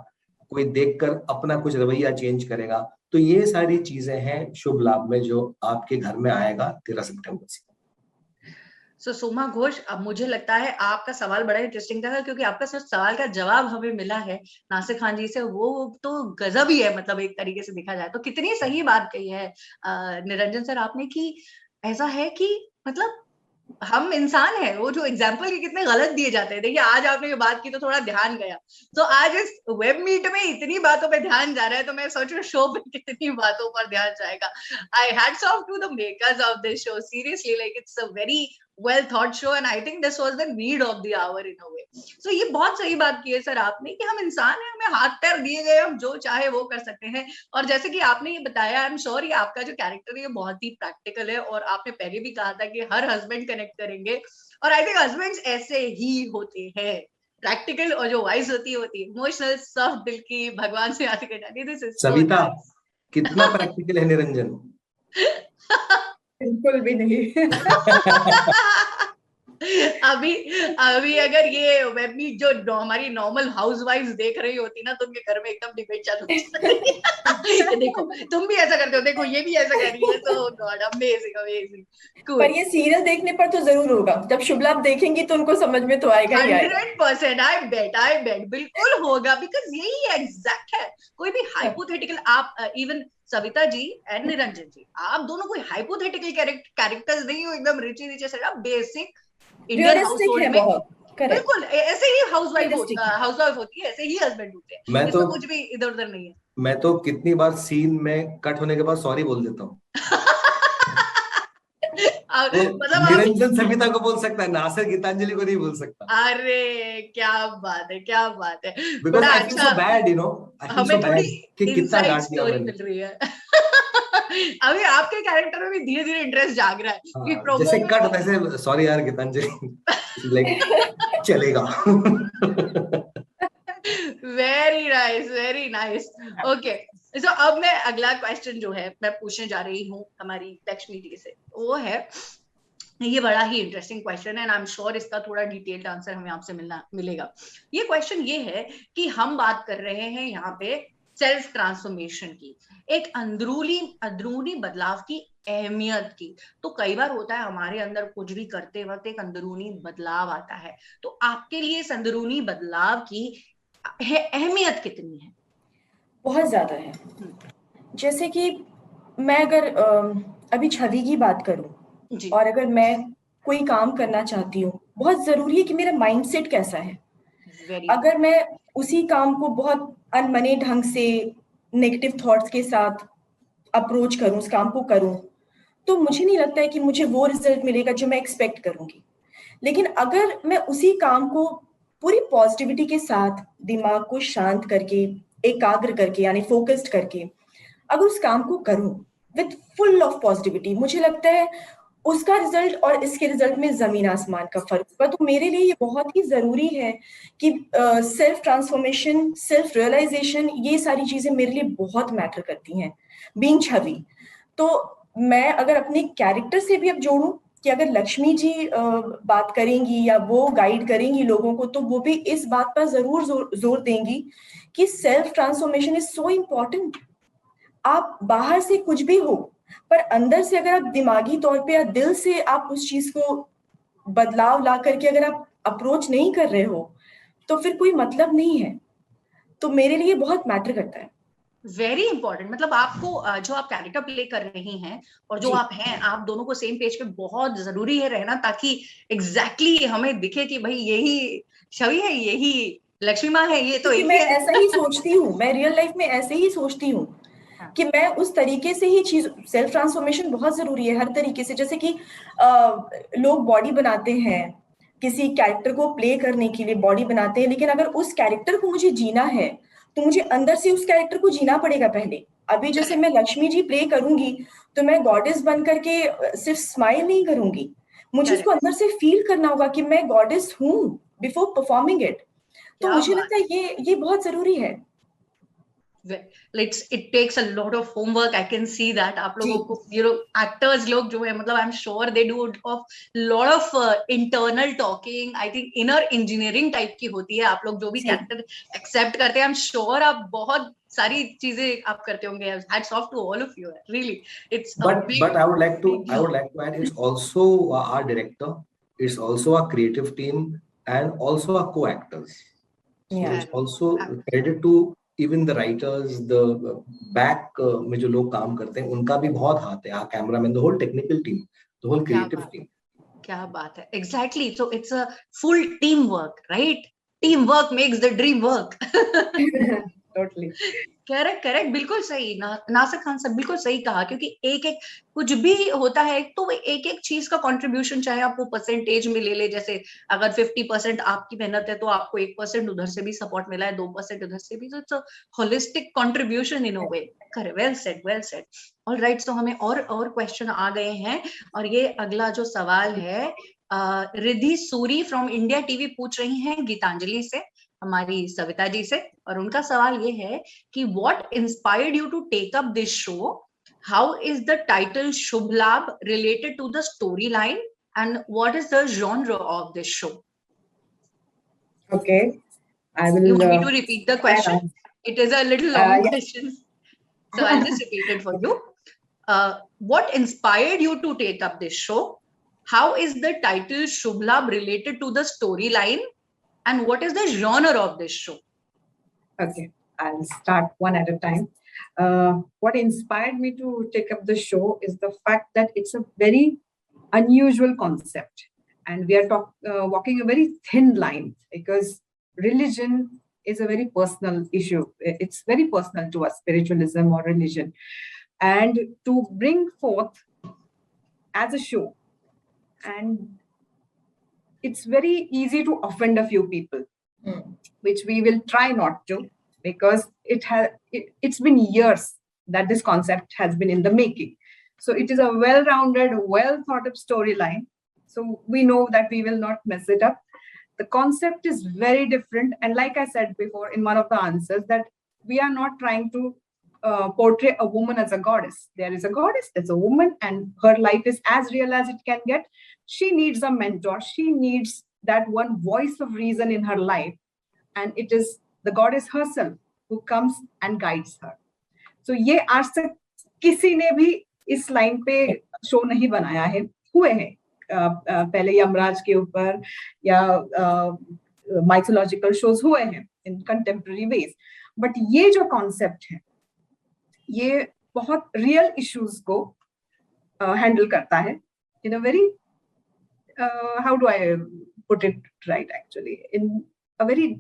कोई देखकर अपना कुछ रवैया चेंज करेगा। तो ये सारी चीजें हैं शुभ लाभ में जो आपके घर में आएगा 13 सितंबर से। सो सोमा घोष, अब मुझे लगता है आपका सवाल बड़ा इंटरेस्टिंग था, क्योंकि आपका सिर्फ सवाल का जवाब हमें मिला है नासिर खान जी से, वो तो गजब ही है, मतलब एक तरीके से देखा जाए तो। कितनी सही बात कही है निरंजन सर आपने, कि ऐसा है कि मतलब हम इंसान हैं, वो जो एग्जाम्पल के कितने गलत दिए जाते हैं। देखिए आज आपने ये बात की तो थोड़ा ध्यान गया, तो आज इस वेब मीट में इतनी बातों पे ध्यान जा रहा है, तो मैं सोच रही हूँ शो पे कितनी बातों पर ध्यान जाएगा। I hats off to the makers of this show, seriously, like it's a very well thought show and I think this was the need of the hour in a way. So ये बहुत सही बात की है sir आपने, कि हम इंसान हैं, हमें हाथ पैर दिए गए, हम जो चाहे वो कर सकते हैं। और जैसे कि आपने ये बताया, आई एम श्योर ये आपका जो कैरेक्टर है ये बहुत ही प्रैक्टिकल है, और आपने पहले भी कहा था कि हर हस्बैंड कनेक्ट करेंगे, और आई थिंक हस्बैंड्स ऐसे ही होते हैं, प्रैक्टिकल, और जो वाइफ होती है इमोशनल, सॉफ्ट दिल की, भगवान से आती करना। दिस इज सविता, कितना प्रैक्टिकल है निरंजन? बिल्कुल भी नहीं। अभी अगर ये वेब मीट जो हमारी नॉर्मल हाउसवाइफ्स देख रही होती ना, तो उनके घर में एकदम डिबेट चालू होती। देखो तुम भी ऐसा करते हो, देखो ये भी ऐसा कर रही है, तो गॉड अमेजिंग अमेजिंग। पर ये सीरियल देखने पर तो जरूर होगा, जब शुभ लाभ देखेंगी तो उनको समझ में तो आएगा ही आएगा। 100% आई बेट बिल्कुल होगा, बिकॉज यही एग्जैक्ट है। कोई भी हाइपोथेटिकल, आप इवन सविता जी एंड निरंजन जी, आप दोनों कोई हाइपोथेटिकल कैरेक्टर्स नहीं हो, एकदम रिचे से बेसिक इंडियन हाउसहोल्ड में बिल्कुल ऐसे ही हाउसवाइफ होती है, ऐसे ही हस्बैंड होते हैं। मैं तो कुछ भी इधर उधर नहीं है। मैं तो कितनी बार सीन में कट होने के बाद सॉरी बोल देता हूँ। तो निरंजन सविता को बोल सकता है, नासिर गीतांजलि को नहीं बोल सकता। अरे क्या बात है, क्या बात है। Because I feel so bad, you know, I feel so bad कि कितना डांट दिया मैंने। मिल रही है। अभी आपके कैरेक्टर में भी धीरे धीरे इंटरेस्ट जाग रहा है कि जैसे कट वैसे सॉरी यार गीतांजलि, लाइक चलेगा। Very nice. ओके, सो अब मैं अगला क्वेश्चन जो है मैं पूछने जा रही हूँ हमारी लक्ष्मी जी से, वो है, ये बड़ा ही इंटरेस्टिंग क्वेश्चन है एंड आई एम श्योर इसका थोड़ा डिटेल्ड आंसर हमें आपसे मिलेगा। ये क्वेश्चन ये है कि हम बात कर रहे हैं यहाँ पे सेल्फ ट्रांसफॉर्मेशन की, एक अंदरूनी बदलाव की अहमियत की। तो कई बार होता है हमारे अंदर कुछ भी करते वक्त एक अंदरूनी बदलाव आता है, तो आपके लिए इस अंदरूनी बदलाव की अहमियत कितनी है? बहुत ज्यादा है। जैसे कि मैं अगर अभी छवि की बात करूं, और अगर मैं कोई काम करना चाहती हूँ, बहुत जरूरी है कि मेरा माइंडसेट कैसा है। अगर मैं उसी काम को बहुत अनमने ढंग से नेगेटिव थॉट्स के साथ अप्रोच करूं, उस काम को करूं, तो मुझे नहीं लगता है कि मुझे वो रिजल्ट मिलेगा जो मैं एक्सपेक्ट करूंगी। लेकिन अगर मैं उसी काम को पूरी पॉजिटिविटी के साथ, दिमाग को शांत करके, एकाग्र करके, यानी फोकस्ड करके अगर उस काम को करूं विद फुल ऑफ पॉजिटिविटी, मुझे लगता है उसका रिजल्ट और इसके रिजल्ट में जमीन आसमान का फर्क होगा। तो मेरे लिए ये बहुत ही जरूरी है कि सेल्फ ट्रांसफॉर्मेशन, सेल्फ रियलाइजेशन, ये सारी चीजें मेरे लिए बहुत मैटर करती हैं बीइंग छवि। तो मैं अगर अपने कैरेक्टर से भी अब जोड़ूं कि अगर लक्ष्मी जी बात करेंगी या वो गाइड करेंगी लोगों को, तो वो भी इस बात पर जरूर जोर देंगी कि self transformation is so important. आप बाहर से कुछ भी हो, पर अंदर से अगर आप दिमागी तौर पे या दिल से आप उस चीज को बदलाव ला करके अगर आप अप्रोच नहीं कर रहे हो, तो फिर कोई मतलब नहीं है। तो मेरे लिए बहुत मैटर करता है। वेरी इंपॉर्टेंट, मतलब आपको जो आप कैरेक्टर प्ले कर रही हैं और जो आप हैं, आप दोनों को सेम पेज पे बहुत जरूरी है रहना, ताकि एग्जैक्टली हमें दिखे कि भाई यही छवि है, यही लक्ष्मी माँ है। ये तो मैं ऐसा ही सोचती हूँ, मैं रियल लाइफ में ऐसे ही सोचती हूँ कि मैं उस तरीके से ही चीज, सेल्फ ट्रांसफॉर्मेशन बहुत जरूरी है हर तरीके से। जैसे कि लोग बॉडी बनाते हैं, किसी कैरेक्टर को प्ले करने के लिए बॉडी बनाते हैं, लेकिन अगर उस कैरेक्टर को मुझे जीना है तो मुझे अंदर से उस कैरेक्टर को जीना पड़ेगा पहले। अभी जैसे मैं लक्ष्मी जी प्ले करूंगी तो मैं गॉडेस बन करके सिर्फ स्माइल नहीं करूंगी, मुझे उसको अंदर से फील करना होगा कि मैं गॉडेस हूँ बिफोर परफॉर्मिंग इट। तो मुझे लगता है ये बहुत जरूरी है। It takes a lot of homework. I can see that. आप लोगों को, you know, actors लोग जो है, मतलब I'm sure they do of lot of internal talking. I think inner engineering type की होती है। आप लोग जो भी character accept करते हैं, I'm sure आप बहुत सारी चीजें आप करते होंगे। Hats off to all of you. Really, it's but I would like to add, it's also our director it's also a creative team and also a co-actors. So Yeah. it's also credit to even the writers, the back में जो लोग काम करते हैं उनका भी बहुत हाथ है, cameraman, the whole technical team, the whole creative team. क्या बात है, exactly. So it's a full teamwork, right? Teamwork makes the dream work. Totally. Correct, बिल्कुल सही। नासिर खान साहब बिल्कुल सही कहा, क्योंकि एक एक कुछ भी होता है तो एक एक चीज का कंट्रीब्यूशन, चाहे आप वो परसेंटेज में ले ले, जैसे अगर 50% आपकी मेहनत है तो आपको 1% उधर से भी सपोर्ट मिला है, 2% उधर से भी, तो it's a holistic contribution in a way. Correct, well said. Alright, तो हमें और क्वेश्चन आ गए हैं, और ये अगला जो सवाल है Riddhi Suri from India TV पूछ रही हैं गीतांजलि से, हमारी सविता जी से, और उनका सवाल ये है कि what inspired you to take up this show, how is the title Shubh Laabh related to the story line, and what is the genre of this show? Okay, I will. You want me to repeat the question? It is a little long question, so I'll just repeat it for you. What inspired you to take up this show? How is the title Shubh Labh related to the storyline? And what is the genre of this show? Okay, I'll start one at a time. What inspired me to take up the show is the fact that it's a very unusual concept, and we are walking a very thin line, because religion is a very personal issue. It's very personal to us, spiritualism or religion, and to bring forth as a show, and it's very easy to offend a few people, which we will try not to, because it's been years that this concept has been in the making. So it is a well-rounded, well-thought-up storyline. So we know that we will not mess it up. The concept is very different, and like I said before in one of the answers, that we are not trying to portray a woman as a goddess. There is a goddess, there's a woman, and her life is as real as it can get. She needs a mentor. She needs that one voice of reason in her life, and it is the goddess herself who comes and guides her. So ये आज तक किसी ने भी इस line पे show नहीं बनाया है। हुए हैं पहले यमराज के ऊपर या माइथोलॉजिकल शोज हुए हैं इन कंटेम्प्रेरी वेज, बट ये जो कॉन्सेप्ट है ये बहुत रियल इश्यूज को हैंडल करता है in a very how do I put it right, actually, in a very,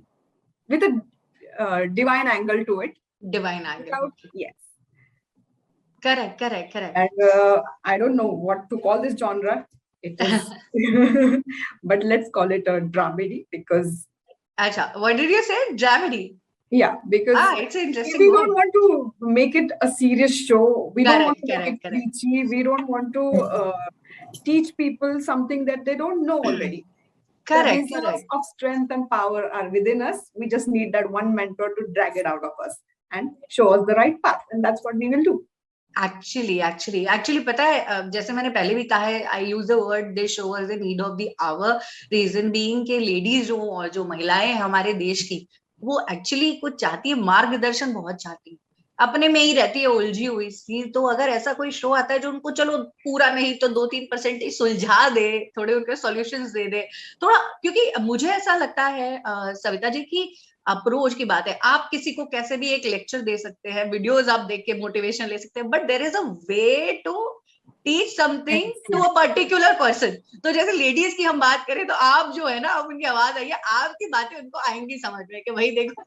with a divine angle to it. Divine angle. Yes. Correct. And I don't know what to call this genre. It is, but let's call it a dramedy, because. Acha, what did you say? Dramedy. Yeah, because it's interesting. We don't want to make it a serious show. We don't want to make it correct. preachy. We don't want to teach people something that they don't know already. Correct. The reserves of strength and power are within us. We just need that one mentor to drag it out of us and show us the right path, and that's what we will do. Actually, पता है, जैसे मैंने पहले भी कहा है, I use the word they show us the need of the hour. Reason being कि ladies जो महिलाएं हमारे देश की, वो एक्चुअली कुछ चाहती है, मार्गदर्शन बहुत चाहती है, अपने में ही रहती है उलझी हुई सी। तो अगर ऐसा कोई शो आता है जो उनको चलो पूरा नहीं तो 2-3% ही सुलझा दे, थोड़े उनके सॉल्यूशंस दे दे थोड़ा, क्योंकि मुझे ऐसा लगता है सविता जी की अप्रोच की बात है, आप किसी को कैसे भी एक लेक्चर दे सकते हैं, वीडियोस आप देख के मोटिवेशन ले सकते हैं, but there is a way to teach something to a particular person. तो जैसे लेडीज की हम बात करें तो आप जो है ना, अब उनकी आवाज आई है, आपकी बातें उनको आएंगी समझ में कि भाई देखो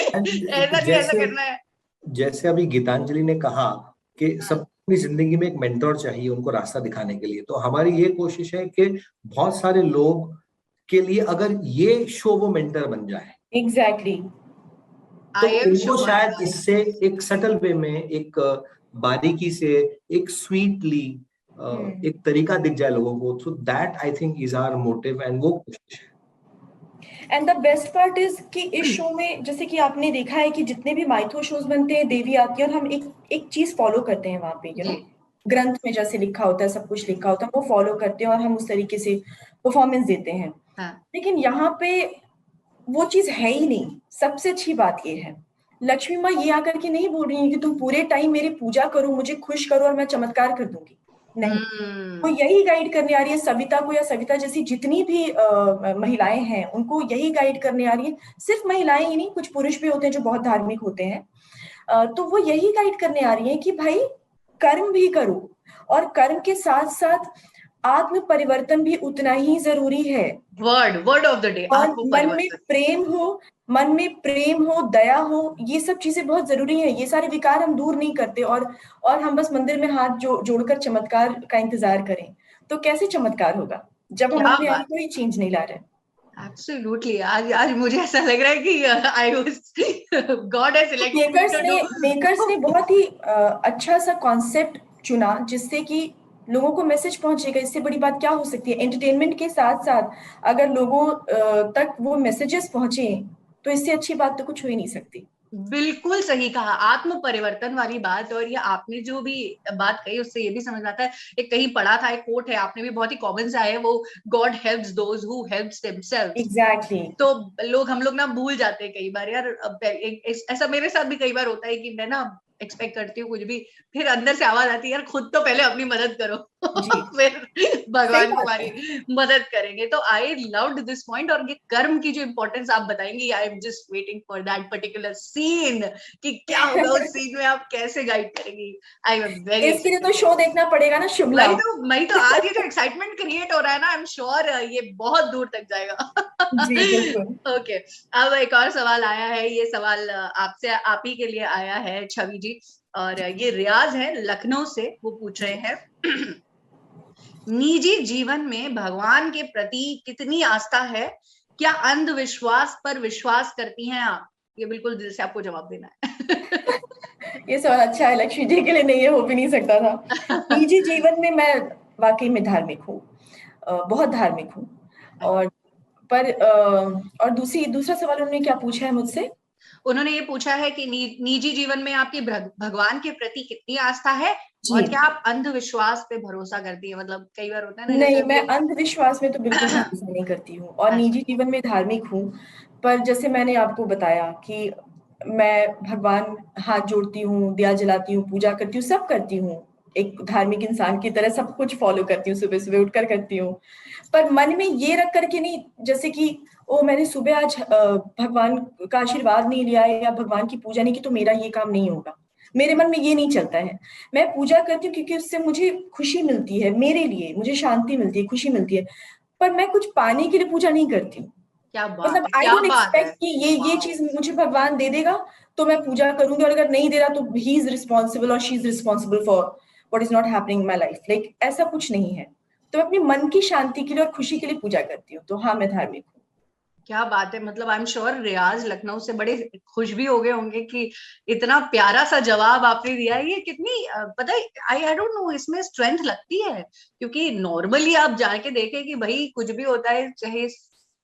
ऐसा नहीं, ऐसा करना है। जैसे अभी गीतांजलि ने कहा कि सबकी जिंदगी में एक मेंटोर चाहिए उनको रास्ता दिखाने के लिए, तो हमारी ये कोशिश है कि बहुत सारे लोग के लिए अगर ये शो वो मेंटर बन जाए, एग्जैक्टली, तो उनको शायद इससे एक सटल वे में, एक बारीकी से, एक स्वीटली एक तरीका दिख जाए लोगों को। So that I think is our motive, and वो कोशिश है। And the best part is कि इस शो में जैसे कि आपने देखा है कि जितने भी माइथो शोज बनते हैं, देवी आती है और हम एक चीज फॉलो करते हैं वहां पे, यू नो, ग्रंथ में जैसे लिखा होता है, सब कुछ लिखा होता है, वो फॉलो करते हैं और हम उस तरीके से परफॉर्मेंस देते हैं। लेकिन यहाँ पे वो चीज है ही नहीं। सबसे अच्छी बात ये है, लक्ष्मी माँ ये आकर के नहीं बोल रही है कि तुम पूरे टाइम मेरी पूजा करो, मुझे खुश करो और मैं चमत्कार कर दूंगी। नहीं, वो यही गाइड करने आ रही है सविता को, या सविता जैसी जितनी भी महिलाएं हैं उनको यही गाइड करने आ रही है। सिर्फ महिलाएं ही नहीं, कुछ पुरुष भी होते हैं जो बहुत धार्मिक होते हैं, तो वो यही गाइड करने आ रही है कि भाई कर्म भी करो, और कर्म के साथ साथ आत्म परिवर्तन भी उतना ही जरूरी है। वर्ड ऑफ द डे, और मन में प्रेम हो, दया हो, ये सब चीजें बहुत जरूरी है। ये सारे विकार हम दूर नहीं करते, और हम बस मंदिर में हाथ जोड़कर चमत्कार का इंतजार करें, तो कैसे चमत्कार होगा जब हम अपने आप कोई चेंज नहीं ला रहे। एब्सोल्युटली। आज मुझे ऐसा लग रहा है कि I was God has selected. Makers ने बहुत ही अच्छा सा कॉन्सेप्ट चुना जिससे कि लोगों को मैसेज पहुंचेगा। इससे बड़ी बात क्या हो सकती है? एंटरटेनमेंट के साथ साथ अगर लोगों तक वो मैसेजेस पहुंचे तो इससे अच्छी बात तो कुछ हो ही नहीं सकती। बिल्कुल सही कहा, आत्म परिवर्तन वाली बात। और ये आपने जो भी बात कही उससे ये भी समझ आता है, एक कहीं पढ़ा था, एक कोट है, आपने भी बहुत ही कॉमन सा है, वो God helps those who helps themselves. Exactly. तो हम लोग ना भूल जाते हैं कई बार यार। ऐसा मेरे साथ भी कई बार होता है कि मैं ना एक्सपेक्ट करती हूँ कुछ भी, फिर अंदर से आवाज आती है यार खुद तो पहले अपनी मदद करो फिर भगवान तुम्हारी मदद करेंगे। तो आई लव्ड दिस पॉइंट। और ये कर्म की जो इम्पोर्टेंस आप बताएंगे, I am just waiting for that particular scene कि क्या होगा उस सीन में, आप कैसे गाइड करेंगी। आई एम वेरी, इसके लिए तो शो देखना पड़ेगा ना शिमला। मैं तो आज ये जो एक्साइटमेंट क्रिएट हो रहा है ना, आई एम श्योर ये बहुत दूर तक जाएगा। जी बिल्कुल। ओके, अब एक और सवाल आया है। ये सवाल आपसे, आप ही के लिए आया है छवि जी, और ये रियाज है लखनऊ से। वो पूछ रहे हैं निजी जीवन में भगवान के प्रति कितनी आस्था है? क्या अंधविश्वास पर विश्वास करती हैं आप? ये बिल्कुल दिल से आपको जवाब देना है। ये सवाल अच्छा है, लक्ष्मी जी के लिए नहीं, ये हो भी नहीं सकता था। निजी जीवन में मैं वाकई में धार्मिक हूँ, बहुत धार्मिक हूँ। और दूसरा सवाल उन्होंने क्या पूछा है मुझसे? उन्होंने ये पूछा है कि निजी जीवन में आपकी भगवान के प्रति कितनी आस्था है, और क्या आप अंधविश्वास पे भरोसा करती है? मतलब कई बार होता है ना। नहीं, मैं अंधविश्वास में तो बिल्कुल भरोसा नहीं करती हूँ, और निजी जीवन में धार्मिक हूँ। पर जैसे मैंने आपको बताया कि मैं भगवान हाथ जोड़ती हूँ, दिया जलाती हूँ, पूजा करती हूँ, सब करती हूँ, एक धार्मिक इंसान की तरह सब कुछ फॉलो करती हूँ, सुबह सुबह उठकर करती हूँ। पर मन में ये रख करके नहीं, जैसे कि मैंने सुबह आज भगवान का आशीर्वाद नहीं लिया है या भगवान की पूजा नहीं की तो मेरा ये काम नहीं होगा। मेरे मन में ये नहीं चलता है। मैं पूजा करती हूँ क्योंकि उससे मुझे खुशी मिलती है, मेरे लिए मुझे शांति मिलती है, खुशी मिलती है। पर मैं कुछ पाने के लिए पूजा नहीं करती हूँ। मतलब आई डोंट एक्सपेक्ट कि ये चीज मुझे भगवान दे देगा तो मैं पूजा करूंगी, और अगर नहीं दे रहा तो ही इज रिस्पॉन्सिबल और she is responsible for what is not happening in my life. Like ऐसा कुछ नहीं है। तो मैं अपनी मन की शांति के लिए और खुशी के लिए पूजा करती हूँ। तो हाँ, मैं धार्मिक हूँ। क्या बात है। मतलब आई एम श्योर रियाज लखनऊ से बड़े खुश भी हो गए होंगे कि इतना प्यारा सा जवाब आपने दिया है। ये कितनी पता है, आई डोंट नो, इसमें स्ट्रेंथ लगती है, क्योंकि नॉर्मली आप जाके देखें कि भाई कुछ भी होता है, चाहे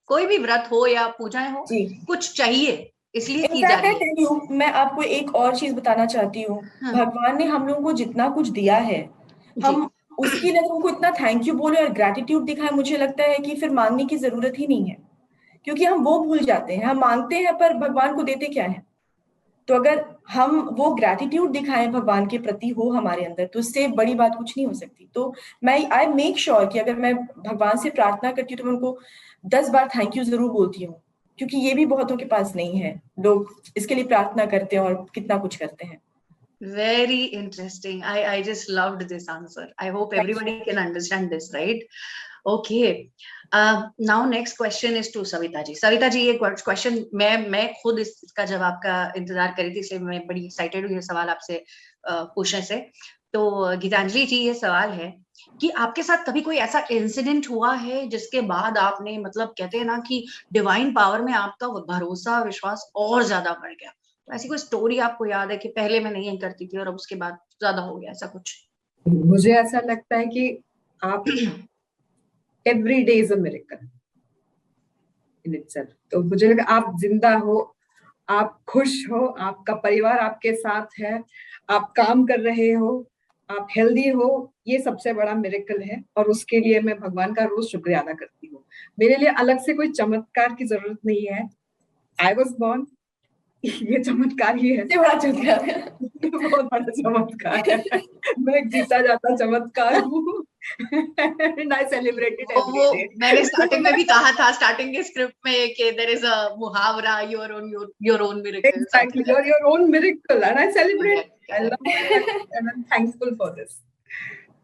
कोई भी व्रत हो या पूजाएं हो, कुछ चाहिए इसलिए की जा रही है। मैं आपको एक और चीज बताना चाहती हूँ। भगवान ने हम लोगों को जितना कुछ दिया है, हम उसके लिए उनको इतना थैंक यू बोले और ग्रेटिट्यूड दिखाए, मुझे लगता है कि फिर मांगने की जरूरत ही नहीं है, क्योंकि हम वो भूल जाते हैं। हम मांगते हैं पर भगवान को देते क्या है। तो अगर हम वो ग्रेटिट्यूड दिखाएं भगवान के प्रति हो हमारे अंदर, तो उससे बड़ी बात कुछ नहीं हो सकती। तो मैं आई मेक श्योर कि अगर मैं भगवान से प्रार्थना करती हूँ तो मैं उनको 10 बार थैंक यू जरूर बोलती हूँ, क्योंकि ये भी बहुतों के पास नहीं है। लोग इसके लिए प्रार्थना करते हैं और कितना कुछ करते हैं। Very interesting. I just loved this answer. I hope everybody can understand this, right? Okay. Now next question is to Savita ji. Savita ji, ये क्वेश्चन मैं खुद इसका जवाब का इंतजार कर रही थी, इसलिए मैं बड़ी एक्साइटेड हुई सवाल आपसे पूछने से। तो गीतांजलि जी, ये सवाल है कि आपके साथ कभी कोई ऐसा इंसिडेंट हुआ है जिसके बाद आपने, मतलब कहते हैं ना कि डिवाइन पावर में आपका भरोसा, विश्वास और ज्यादा बढ़ गया? तो ऐसी कोई स्टोरी आपको याद है कि पहले मैं नहीं करती थी और अब उसके बाद ज्यादा हो गया, ऐसा कुछ? मुझे ऐसा लगता है कि आप every day is a miracle in itself. तो मुझे लगा आप जिंदा हो, आप खुश हो, आपका परिवार आपके साथ है, आप काम कर रहे हो, आप हेल्दी हो, ये सबसे बड़ा मिरेकल है। और उसके लिए मैं भगवान का रोज शुक्रिया अदा करती हूँ। मेरे लिए अलग से कोई चमत्कार की जरूरत नहीं है। I was born, ये चमत्कार ही है, ये बड़ा चमत्कार है। बहुत बड़ा चमत्कार है। मैं एक जीता जाता चमत्कार हूँ। And I celebrate it every वो day. मैंने स्टार्टिंग में भी कहा था, स्टार्टिंग के स्क्रिप्ट में कि there is a मुहावरा, your own miracle. Exactly, you're your own miracle, and I celebrate. Correct, I love it, and I'm thankful for this.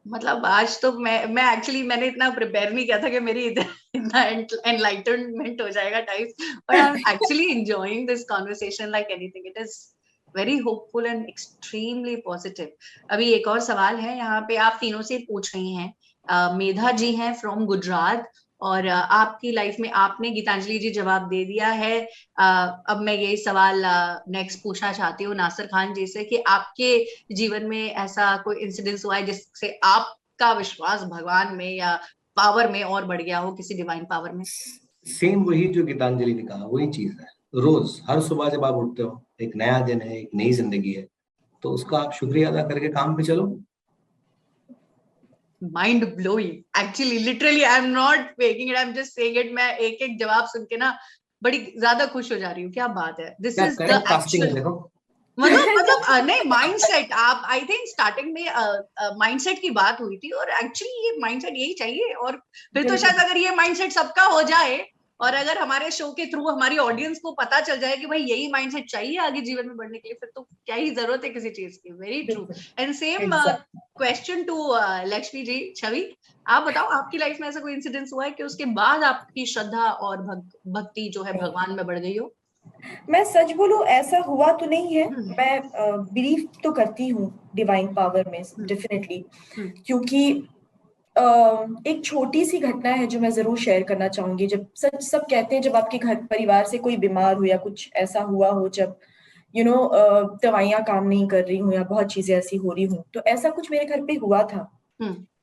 मतलब आज तो मैं एक्चुअली मैंने इतना प्रिपेयर नहीं किया था कि मेरी इतना एनलाइटनमेंट हो जाएगा type, but I am actually enjoying this conversation like anything. It is very hopeful and extremely positive. अभी एक और सवाल है यहाँ पे, आप तीनों से पूछ रही हैं. मेधा जी हैं फ्रॉम गुजरात, और आपकी लाइफ में आपने गीतांजलि जी जवाब दे दिया है. अब मैं यही सवाल नेक्स्ट पूछना चाहती हूँ नासिर खान जी से कि आपके जीवन में ऐसा कोई इंसिडेंस हुआ है जिससे आपका विश्वास भगवान में या पावर में और बढ़ गया हो, किसी डिवाइन पावर में? सेम वही जो गीतांजलि ने कहा, वही चीज है. रोज हर सुबह जब आप उठते हो, एक नया दिन है, एक नई जिंदगी है, तो उसका आप शुक्रिया अदा करके काम पे चलो. Mind blowing, actually literally I am not faking it, I am just saying it. मैं एक एक जवाब सुन के ना बड़ी ज्यादा खुश हो जा रही हूँ. क्या बात है, दिस इज द एक्चुअल मतलब नहीं माइंडसेट. आप आई थिंक स्टार्टिंग में माइंडसेट की बात हुई थी, और एक्चुअली ये माइंडसेट यही चाहिए. और फिर तो शायद अगर ये माइंडसेट सबका हो जाए, और अगर हमारे शो के थ्रू हमारी ऑडियंस को पता चल जाए कि भाई यही माइंडसेट चाहिए आगे जीवन में बढ़ने के लिए, फिर तो क्या ही जरूरत है किसी चीज की. Very true. And same question to Lakshmi ji. Chhavi, आप बताओ, आपकी लाइफ में ऐसा कोई इंसिडेंस हुआ है कि उसके बाद आपकी श्रद्धा और भक्ति जो है भगवान में बढ़ गई हो? मैं सच बोलूं, ऐसा हुआ तो नहीं है. मैं बिलीव तो करती हूँ डिवाइन पावर में, डेफिनेटली. क्योंकि एक छोटी सी घटना है जो मैं जरूर शेयर करना चाहूंगी. जब सब कहते हैं जब आपके घर परिवार से कोई बीमार हो या कुछ ऐसा हुआ हो, जब दवाइयां काम नहीं कर रही हूँ या बहुत चीजें ऐसी हो रही हूँ, तो ऐसा कुछ मेरे घर पे हुआ था.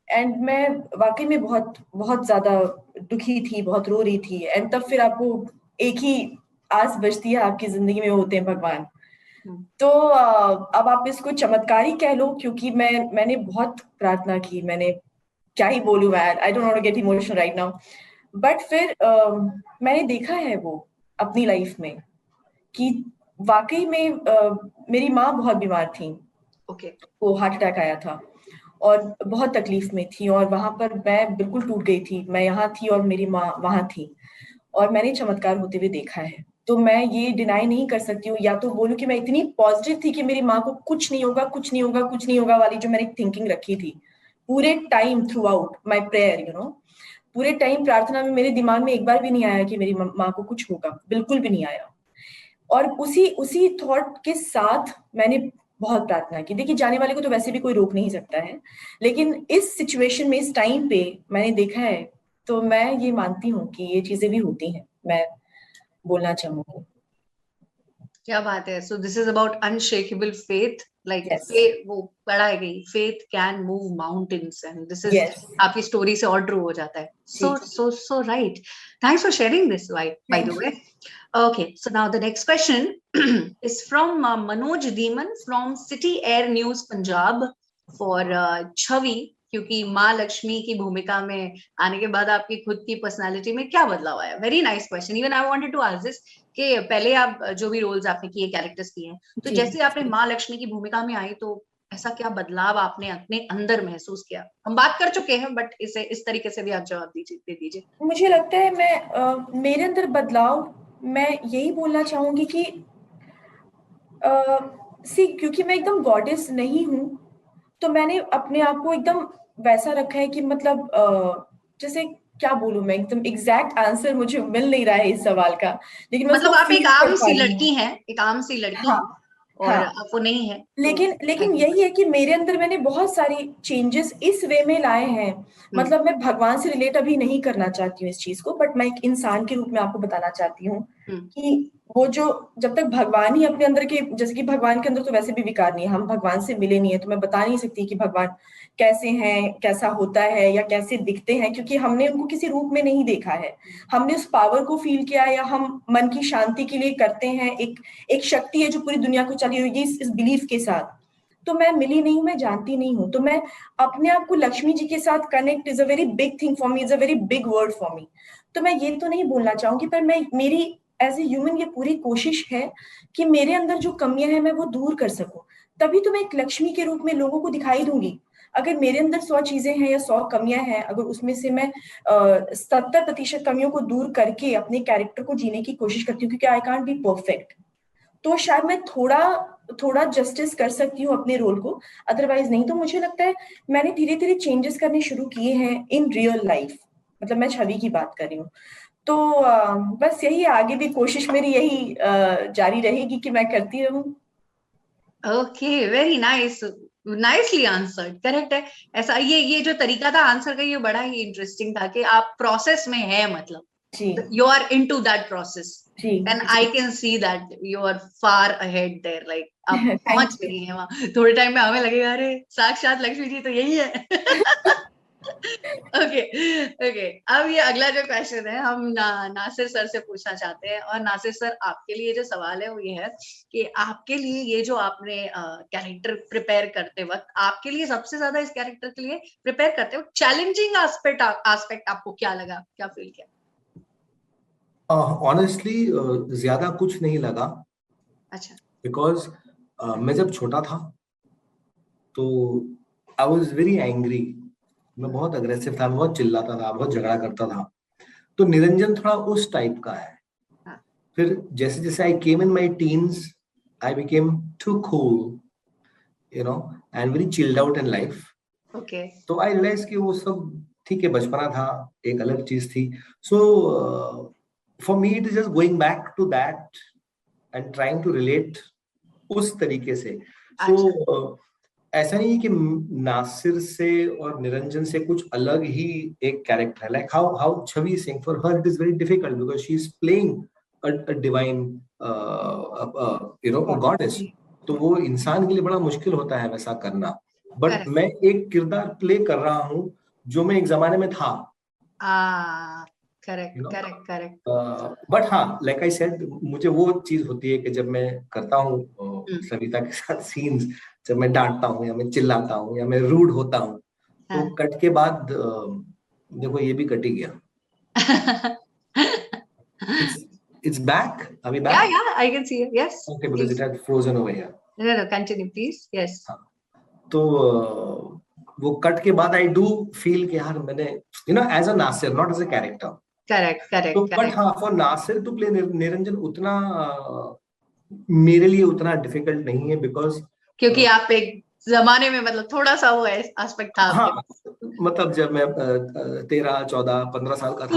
एंड मैं वाकई में बहुत बहुत ज्यादा दुखी थी, बहुत रो रही थी. एंड तब फिर आपको एक ही आस बचती है आपकी जिंदगी में, होते हैं भगवान. तो अब आप इसको चमत्कारी कह लो, क्योंकि मैंने बहुत प्रार्थना की. मैंने क्या ही बोलूं, I don't want to get emotional right now. But फिर मैंने देखा है वो अपनी लाइफ में कि वाकई में मेरी माँ बहुत बीमार थी. वो हार्ट अटैक आया था और बहुत तकलीफ में थी, और वहां पर मैं बिल्कुल टूट गई थी. मैं यहाँ थी और मेरी माँ वहां थी, और मैंने चमत्कार होते हुए देखा है. तो मैं ये डिनाई नहीं कर सकती हूँ, या तो बोलूं कि मैं इतनी पॉजिटिव थी कि मेरी माँ को कुछ नहीं होगा, कुछ नहीं होगा, कुछ नहीं होगा वाली जो मैंने थिंकिंग रखी थी पूरे time through out my prayer. पूरे टाइम प्रार्थना में मेरे दिमाग में एक बार भी नहीं आया कि मेरी माँ को कुछ होगा, बिल्कुल भी नहीं आया. और उसी थॉट के साथ मैंने बहुत प्रार्थना की. देखिए, जाने वाले को तो वैसे भी कोई रोक नहीं सकता है, लेकिन इस सिचुएशन में, इस टाइम पे मैंने देखा है, तो मैं ये मानती हूँ कि ये चीजें भी होती हैं. मैं बोलना चाहूंगी. क्या बात है. So this is about unshakeable faith. Like वो पढ़ा है कि faith can move mountains, and this is आपकी स्टोरी से और ट्रू हो जाता है. So right. Thanks for sharing this by the way. Okay, so now the next question is from Manoj Deeman from City Air News Punjab for Chavi. क्योंकि माँ लक्ष्मी की भूमिका में आने के बाद आपकी खुद की पर्सनालिटी में क्या बदलाव आया? Very nice question. Even I wanted to ask this कि पहले आप जो भी रोल्स आपने किए, कैरेक्टर्स किए हैं, तो जैसे आपने माँ लक्ष्मी की भूमिका में आई, तो ऐसा क्या बदलाव आपने अपने अंदर महसूस किया? हम बात कर चुके हैं, बट इसे इस तरीके से भी आप जवाब दे दीजिए. मुझे लगता है मेरे अंदर बदलाव, मैं यही बोलना चाहूंगी कि क्योंकि मैं एकदम गॉडेस नहीं हूँ, तो मैंने अपने आप को एकदम वैसा रखा है कि मतलब जैसे क्या बोलूं, मैं एकदम एग्जैक्ट आंसर मुझे मिल नहीं रहा है इस सवाल का, लेकिन मतलब आप एक आम सी लड़की हैं, एक आम सी लड़की. हाँ. और आप वो नहीं है. लेकिन यही है कि मेरे अंदर मैंने बहुत सारी चेंजेस इस वे में लाए हैं. मतलब मैं भगवान से रिलेट अभी नहीं करना चाहती हूँ इस चीज को, बट मैं एक इंसान के रूप में आपको बताना चाहती हूँ कि वो जो जब तक भगवान ही अपने अंदर के, जैसे कि भगवान के अंदर तो वैसे भी विकार नहीं है, हम भगवान से मिले नहीं है, तो मैं बता नहीं सकती कि भगवान कैसे हैं, कैसा होता है या कैसे दिखते हैं, क्योंकि हमने उनको किसी रूप में नहीं देखा है. हमने उस पावर को फील किया, या हम मन की शांति के लिए करते हैं. एक शक्ति है जो पूरी दुनिया को चली हुई है इस बिलीफ के साथ. तो मैं मिली नहीं हूँ, मैं जानती नहीं हूँ, तो मैं अपने आप को लक्ष्मी जी के साथ connect is a very big thing for me, is a very big word for मी. तो मैं ये तो नहीं बोलना चाहूंगी, पर मैं मेरी एज ए ह्यूमन ये पूरी कोशिश है कि मेरे अंदर जो कमियां हैं मैं वो दूर कर सकूं, तभी तो मैं एक लक्ष्मी के रूप में लोगों को दिखाई दूंगी। अगर मेरे अंदर 100 चीजें हैं या 100 कमियां हैं, अगर उसमें से मैं 70% कमियों को दूर करके अपने कैरेक्टर को जीने की कोशिश करती हूँ, क्योंकि आई कांट बी परफेक्ट, तो शायद मैं थोड़ा जस्टिस कर सकती हूँ अपने रोल को, अदरवाइज नहीं। तो मुझे लगता है मैंने धीरे धीरे चेंजेस करने शुरू किए हैं इन रियल लाइफ, मतलब मैं छवि की बात कर रही हूँ। तो बस यही आगे भी कोशिश मेरी यही जारी रहेगी कि मैं करती रहूं। Okay, very nice, nicely answered, correct है। ऐसा ये जो तरीका था आंसर का, ये बड़ा ही इंटरेस्टिंग था कि आप प्रोसेस में है, मतलब you are into that process, and I can see that you are far ahead there, like आप पहुंच गई हैं वहां। थोड़े टाइम में हमें लगेगा अरे साक्षात लक्ष्मी जी तो यही है। ओके ओके, अब ये अगला जो क्वेश्चन है हम नासिर सर से पूछना चाहते हैं। और नासिर सर, आपके लिए जो सवाल है वो ये है कि आपके लिए ये जो आपने कैरेक्टर प्रिपेयर करते वक्त, आपके लिए सबसे ज्यादा इस कैरेक्टर के लिए प्रिपेयर करते वक्त चैलेंजिंग एस्पेक्ट आपको क्या लगा, क्या फील किया? ऑनेस्टली ज्यादा कुछ नहीं लगा। अच्छा। बिकॉज मैं जब छोटा था तो आई वॉज वेरी एंग्री, मैं बहुत अग्रेसिव था, मैं बहुत चिल्लाता था, बहुत झगड़ा करता था। तो निरंजन थोड़ा उस टाइप का है। फिर जैसे जैसे I came in my teens, I became too cool, you know, and very chilled out in life. Okay. तो आई रियलाइज कि वो सब ठीक है, बचपना था, एक अलग चीज थी। So for me it is just going back to that and trying to relate उस तरीके से। सो ऐसा नहीं कि नासिर से और निरंजन से कुछ अलग ही एक कैरेक्टर है। Like how Chhavi Singh, for her it is very difficult because she is playing a divine, you know, a goddess. तो वो इंसान के लिए बड़ा मुश्किल होता है वैसा करना। बट मैं एक किरदार प्ले कर रहा हूँ जो मैं एक जमाने में था। करेक्ट। बट हाँ, लाइक आई सेड, मुझे वो चीज होती है कि जब मैं करता हूँ सविता के साथ सीन्स, जब मैं डांटता हूँ या मैं चिल्लाता हूँ या मैं रूड होता हूँ, तो कट के बाद देखो ये भी कट ही गया। It's back. Are we back? Yeah, I can see it. Yes. Okay, because it had frozen over here. No, continue, please. Yes. तो वो कट के बाद I do feel कि यार मैंने, you know, as a Nasir, not as a character. Correct. तो but हाँ, for Nasir to play Niranjan उतना मेरे लिए उतना डिफिकल्ट नहीं है, बिकॉज क्योंकि आप एक जमाने में, मतलब थोड़ा सा वो एस्पेक्ट था। हाँ, मतलब जब मैं 13, 14, 15 साल का था,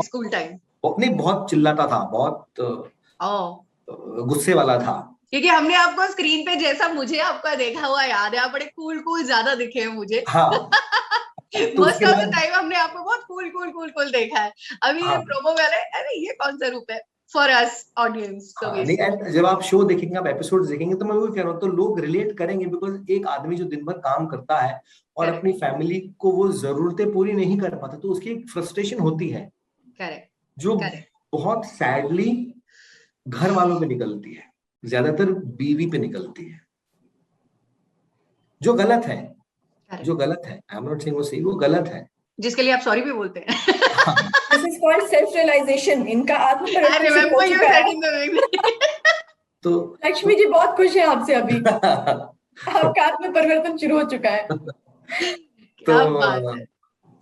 स्कूल टाइम नहीं, बहुत चिल्लाता था, बहुत गुस्से वाला था। क्योंकि हमने आपको स्क्रीन पे जैसा मुझे आपका देखा हुआ याद है, आप बड़े कूल ज्यादा दिखे हैं मुझे। हाँ। मोस्ट ऑफ द टाइम हमने आपको बहुत कूल देखा है। अभी ये प्रोमो वाले, अरे ये कौन सा रूप है फॉर अस ऑडियंस। जब आप शो देखेंगे, आप एपिसोड देखेंगे, तो मैं वो कह रहा हूँ, तो लोग रिलेट करेंगे। बिकॉज एक आदमी जो दिन भर काम करता है और अपनी फैमिली को वो जरूरतें पूरी नहीं कर पाता, तो उसकी एक फ्रस्ट्रेशन होती है। करेक्ट। जो बहुत सैडली घर वालों पे निकलती है, ज्यादातर बीवी पे निकलती है, जो गलत है। आई एम नॉट सेइंग वो सही, वो गलत है, जिसके लिए आप सॉरी भी बोलते हैं। This is called self-realization. इनका तो लक्ष्मी जी बहुत खुश है आपसे अभी। आपका आत्म परिवर्तन शुरू हो चुका है।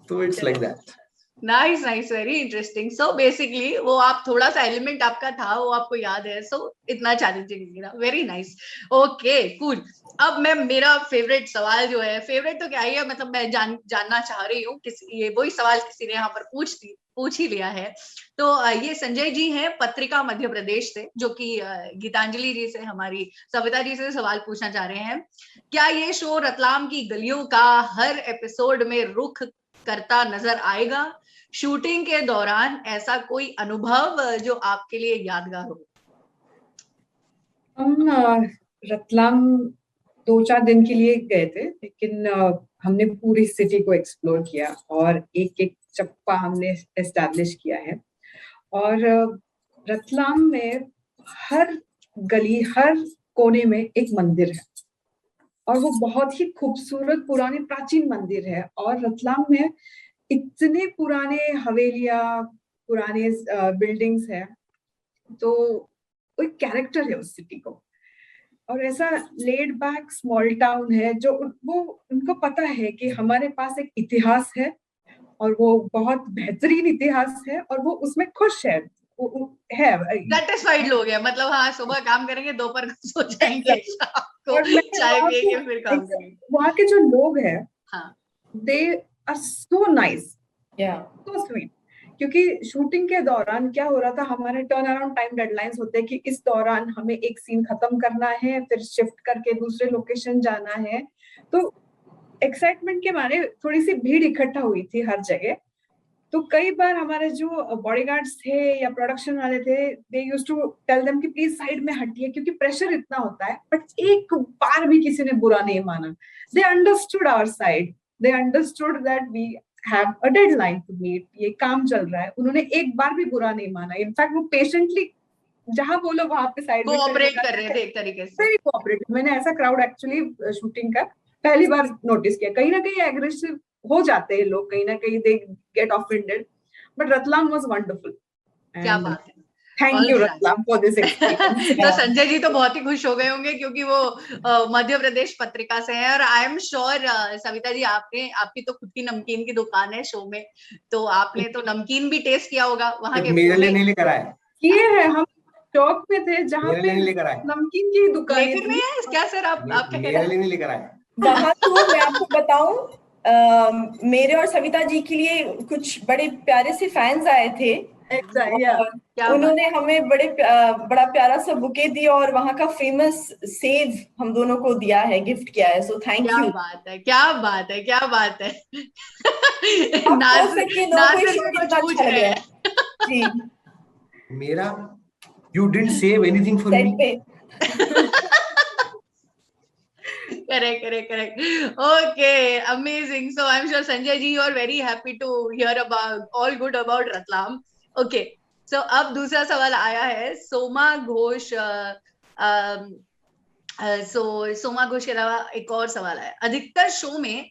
तो it's like that. Nice, very interesting. So basically वो आप थोड़ा सा एलिमेंट आपका था, वो आपको याद है, सो इतना चैलेंजिंग नहीं था। Very nice, okay, cool. अब मैं, मेरा फेवरेट सवाल जो है, फेवरेट तो क्या ही है, मतलब मैं जानना चाह रही हूँ, ये वही सवाल किसी ने यहाँ पर पूछ ही लिया है। तो ये संजय जी हैं पत्रिका मध्य प्रदेश से, जो कि गीतांजलि जी से, हमारी सविता जी से सवाल पूछना चाह रहे हैं। क्या ये शो रतलाम की गलियों का हर एपिसोड में रुख करता नजर आएगा? शूटिंग के दौरान ऐसा कोई अनुभव जो आपके लिए यादगार हो? हम रतलाम 2-4 दिन के लिए गए थे, लेकिन हमने पूरी सिटी को एक्सप्लोर किया और एक चप्पा हमने एस्टैब्लिश किया है। और रतलाम में हर गली, हर कोने में एक मंदिर है, और वो बहुत ही खूबसूरत पुराने प्राचीन मंदिर है। और रतलाम में इतने पुराने हवेलियां, पुराने बिल्डिंग्स हैं तो वो एक कैरेक्टर है उस सिटी को, और ऐसा लेड बैक स्मॉल टाउन है जो वो उनको पता है कि हमारे पास एक इतिहास है और वो बहुत बेहतरीन इतिहास है और वो उसमें खुश है, वो है सेटिस्फाइड लोग हैं, मतलब हाँ सुबह काम करेंगे, दोपहर को सो जाएंगे, शाम को चाय पिएंगे, फिर काम करेंगे। वहाँ के जो लोग हैं हाँ, they are so nice, so sweet. क्योंकि शूटिंग के दौरान क्या हो रहा था, हमारे टर्न अराउंड टाइम डेडलाइंस होते हैं कि इस दौरान हमें एक सीन खत्म करना है, फिर शिफ्ट करके दूसरे लोकेशन जाना है। तो एक्साइटमेंट के मारे थोड़ी सी भीड़ इकट्ठा हुई थी हर जगह। तो कई बार हमारे जो बॉडीगार्ड्स थे या प्रोडक्शन वाले थे, they used to tell them कि प्लीज साइड में हटिए, क्योंकि प्रेशर इतना होता है। बट एक बार भी किसी ने बुरा नहीं माना। They understood our side, they understood that we have a deadline to meet, ये काम चल रहा है। उन्होंने एक बार भी बुरा नहीं माना। इनफैक्ट वो पेशेंटली जहां बोलो वहां पे साइड में कोऑपरेट कर रहे थे एक तरीके से। Very cooperative. मैंने ऐसा क्राउड एक्चुअली शूटिंग का पहली बार नोटिस किया। कहीं ना कहीं एग्रेसिव हो जाते हैं लोग, कहीं ना कहीं they get offended, but Ratlam was wonderful. क्या बात है, thank you Ratlam for this experience. तो संजय जी तो बहुत ही खुश हो गए होंगे क्योंकि वो मध्य प्रदेश पत्रिका से हैं, और आई एम श्योर सविता जी आपकी तो खुद की नमकीन की दुकान है शो में, तो आपने तो नमकीन भी टेस्ट किया होगा वहां के। मेरे लिए नहीं लेकर आए, ये है, हम चौक पे थे जहाँ मेरे पे लिए नहीं लेकर आए, नमकीन की दुकान लेकिन नहीं है क्या सर, आप मेरे लिए नहीं लेकर आए। वहां तो मैं आपको बताऊं, मेरे और सविता जी के लिए कुछ बड़े प्यारे से फैंस आए थे। और उन्होंने हमें बड़ा प्यारा सा बुके दिया और वहाँ का फेमस सेव हम दोनों को दिया है, गिफ्ट किया है। So thank you. क्या बात है, क्या बात है, क्या बात है। जी मेरा you didn't save anything for me. Correct. Okay, amazing. So I'm sure Sanjay ji, you are very happy to hear about all good about Ratlam. Okay, so अब दूसरा सवाल आया है सोमा घोष। सोमा घोष के अलावा एक और सवाल आया। अधिकतर शो में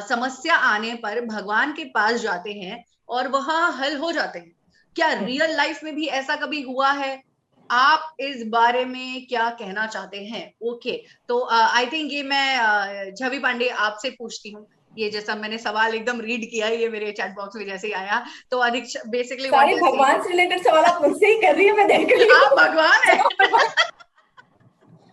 समस्या आने पर भगवान के पास जाते हैं और वह हल हो जाते हैं। क्या रियल लाइफ में भी ऐसा कभी हुआ है? आप इस बारे में क्या कहना चाहते हैं? ओके, तो आई थिंक ये मैं छवि पांडे आपसे पूछती हूँ। ये जैसा मैंने सवाल एकदम रीड किया, ये मेरे चैट बॉक्स में जैसे ही आया, तो अधिक बेसिकली सारे भगवान से रिलेटेड सवाल आप मुझसे ही कर रही है, मैं देख रही हूँ। आप भगवान है।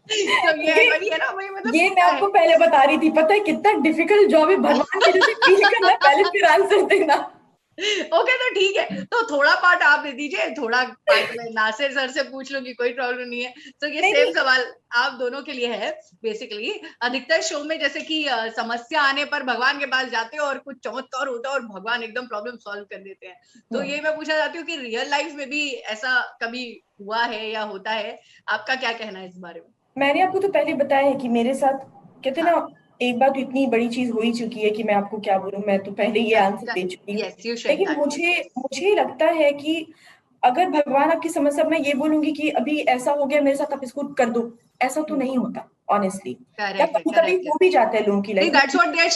तो ये ना, वही मतलब ये मैं आपको पहले बता रही थी, पता है कितना डिफिकल्ट जॉब है भगवान के जैसे फील करना, पहले फिर आंसर देना। ओके, तो ठीक है, तो थोड़ा पार्ट आप दे दीजिए, थोड़ा पार्ट मैं नासिर सर से पूछ लूंगी, कोई प्रॉब्लम नहीं है। तो ये सेम सवाल आप दोनों के लिए है। बेसिकली अधिकतर शो में जैसे कि समस्या आने पर भगवान के पास जाते हैं और कुछ चमत्कार होता है और भगवान एकदम प्रॉब्लम सॉल्व कर देते हैं। तो ये मैं पूछना चाहती हूँ कि रियल लाइफ में भी ऐसा कभी हुआ है या होता है? आपका क्या कहना है इस बारे में? मैंने आपको तो पहले बताया है कि मेरे साथ कहते ना, एक बात तो इतनी बड़ी चीज हो ही चुकी है कि मैं आपको क्या बोलूं, मैं तो पहले ये आंसर दे चुकी हूँ। लेकिन मुझे लगता है कि अगर भगवान आपकी समस्या, मैं ये बोलूंगी कि अभी ऐसा हो गया मेरे साथ, आप इसको कर दो, ऐसा तो नहीं होता ऑनेस्टली। कभी हो भी जाता है लोगों की life. That's what they are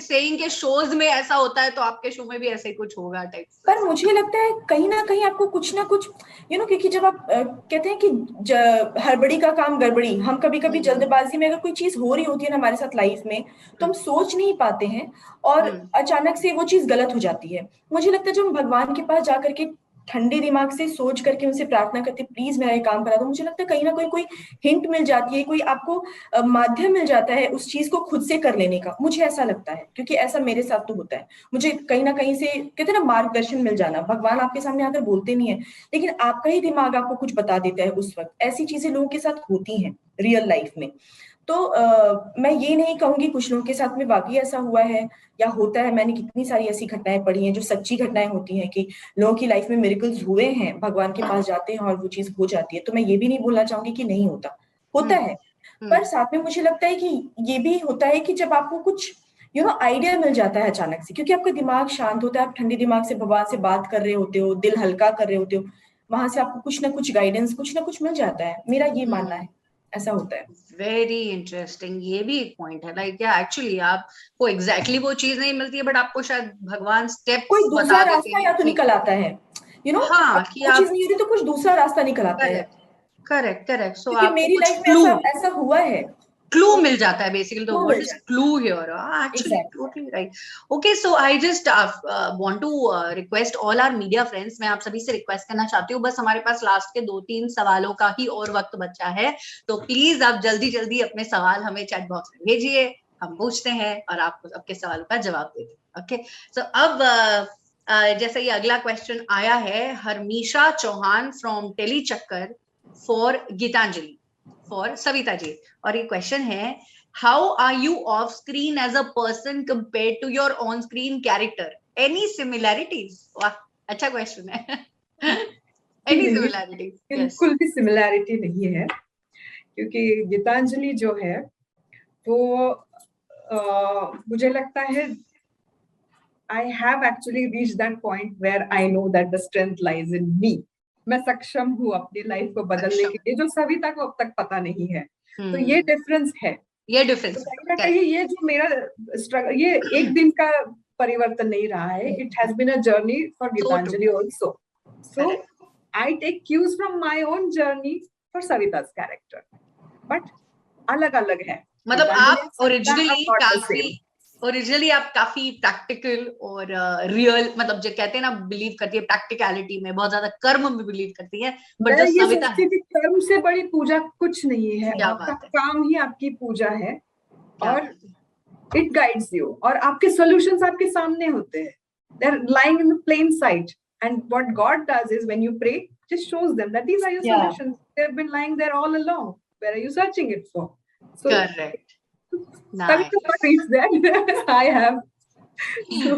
saying कि शोज में ऐसा होता है, तो आपके शो में भी ऐसे कुछ होगा टाइप। पर मुझे लगता है कहीं ना कहीं आपको कुछ ना कुछ क्योंकि जब आप कहते हैं कि हड़बड़ी का काम गड़बड़ी, हम कभी कभी जल्दबाजी में अगर कोई चीज हो रही होती है ना हमारे साथ लाइफ में, तो हम सोच नहीं पाते हैं और अचानक से वो चीज गलत हो जाती है। मुझे लगता है जब हम भगवान के पास जाकर के ठंडे दिमाग से सोच करके उनसे प्रार्थना करते, प्लीज मेरा ये काम करा दो, मुझे लगता है कहीं ना कोई हिंट मिल जाती है, कोई आपको माध्यम मिल जाता है उस चीज को खुद से कर लेने का। मुझे ऐसा लगता है, क्योंकि ऐसा मेरे साथ तो होता है। मुझे कहीं ना कहीं से कहते हैं ना मार्गदर्शन मिल जाना। भगवान आपके सामने आकर बोलते नहीं है, लेकिन आपका ही दिमाग आपको कुछ बता देता है उस वक्त। ऐसी चीजें लोगों के साथ होती हैं रियल लाइफ में। तो मैं ये नहीं कहूंगी, कुछ लोगों के साथ में वाकई ऐसा हुआ है या होता है। मैंने कितनी सारी ऐसी घटनाएं पढ़ी हैं जो सच्ची घटनाएं होती हैं कि लोगों की लाइफ में मिरेकल्स हुए हैं, भगवान के पास जाते हैं और वो चीज हो जाती है। तो मैं ये भी नहीं बोलना चाहूंगी कि नहीं होता है। पर साथ में मुझे लगता है कि ये भी होता है कि जब आपको कुछ आइडिया मिल जाता है अचानक से, क्योंकि आपका दिमाग शांत होता है, आप ठंडे दिमाग से भगवान से बात कर रहे होते हो, दिल हल्का कर रहे होते हो, वहां से आपको कुछ ना कुछ गाइडेंस, कुछ ना कुछ मिल जाता है। मेरा ये मानना है, ऐसा होता है। वेरी इंटरेस्टिंग, ये भी एक पॉइंट है। लाइक क्या एक्चुअली आपको एग्जैक्टली वो चीज नहीं मिलती है, बट आपको शायद भगवान स्टेप कोई दूसरा रास्ता या तो निकल आता है हाँ, कि वो चीज नहीं हो रही तो कुछ दूसरा रास्ता निकल आता है। करेक्ट। सो क्योंकि आपको मेरी कुछ लाइफ में ऐसा हुआ है। clue मिल जाता है basically. So Clue what mill is जाता clue here? Actually, Exactly. totally right. Okay, so I just want to request all our media friends. मैं आप सभी से request करना चाहती हूँ, बस हमारे पास लास्ट के 2-3 सवालों का ही और वक्त बचा है, तो प्लीज आप जल्दी अपने सवाल हमें चैट बॉक्स में भेजिए, हम पूछते हैं और आपको आपके सवालों का जवाब देते हैं. ओके, सो अब जैसे ये अगला क्वेश्चन आया है Harmeesha Chauhan from Tellychakkar for Geetanjali, for Savita ji, और ये क्वेश्चन है how are you off screen as a person compared to your on screen character, any similarities? वाह, अच्छा क्वेश्चन है. Any similarities? बिल्कुल भी सिमिलैरिटी नहीं है, क्योंकि गीतांजलि जो है वो मुझे लगता है I have actually reached that point where I know that the strength lies in me. मैं सक्षम हूँ अपनी लाइफ को बदलने के लिए, जो सविता को अब तक पता नहीं है. तो ये डिफरेंस है. ये डिफरेंस तो कहीं ना कहीं ये जो मेरा स्ट्रगल, ये एक दिन का परिवर्तन नहीं रहा है. It has been a journey for Geetanjali also. So I take cues from my own journey for Savita's character, but अलग अलग है. मतलब आप ओरिजिनली आप काफी प्रैक्टिकल और रियल, मतलब जो कहते हैं ना, बिलीव करती है प्रैक्टिकलिटी में, बहुत ज्यादा कर्म में बिलीव करती है. बट जो सविता है, कर्म से बड़ी पूजा कुछ नहीं है. आपका काम ही आपकी पूजा है, और इट गाइड्स यू, और आपके सॉल्यूशंस आपके सामने होते हैं. They are lying in the plain sight, and what God does is when you pray, just shows them that these are your solutions. They have been lying there all along. Where are you searching it for? So, correct. Nice. I have.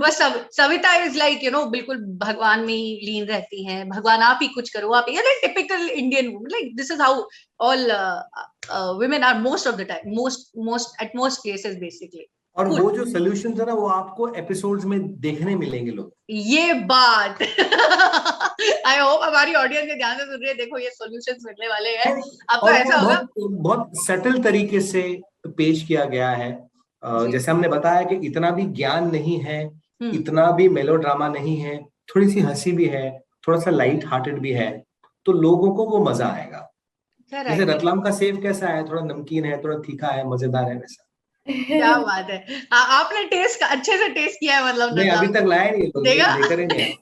बस Savita is like बिल्कुल भगवान में ही लीन रहती हैं. भगवान आप ही कुछ करो, आप ये typical Indian woman, like this is how all women are most of the time, most at most cases basically. और वो जो सॉल्यूशंस है ना, वो आपको एपिसोड्स में देखने मिलेंगे लोग. ये बात आई होप हमारी ऑडियंस ध्यान से सुन रही है. देखो ये सॉल्यूशंस मिलने वाले हैं आपको. ऐसा होगा बहुत सटल तरीके से पेश किया गया है. जैसे हमने बताया कि इतना भी ज्ञान नहीं है, इतना भी मेलोड्रामा नहीं है, थोड़ी सी हंसी भी है, थोड़ा सा लाइट हार्टेड भी है, तो लोगों को वो मजा आएगा. जैसे रतलाम का सेव कैसा है, थोड़ा नमकीन है, थोड़ा तीखा है, मजेदार है, वैसा. क्या बात है, आपने टेस्ट अच्छे से टेस्ट किया है. मतलब नहीं, अभी तक लाया नहीं, तो लेकर ही नहीं.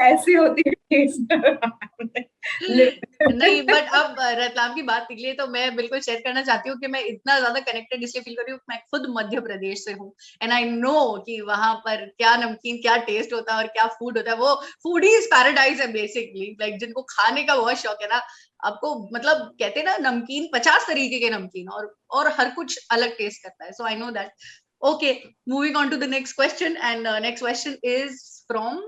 ऐसी होती है नहीं, बट अब रतलाम की बात निकली तो मैं बिल्कुल शेयर करना चाहती हूँ कि मैं इतना ज्यादा कनेक्टेड इसलिए फील कर रही हूँ. मैं खुद मध्य प्रदेश से हूँ, एंड आई नो कि वहां पर क्या नमकीन, क्या टेस्ट होता है और क्या फूड होता है. वो फूडीज पैराडाइज है बेसिकली. लाइक जिनको खाने का बहुत शौक है ना, आपको मतलब कहते हैं ना, नमकीन 50 तरीके के नमकीन, और हर कुछ अलग टेस्ट करता है. So I know that. Okay, moving on to the next question, and next question is from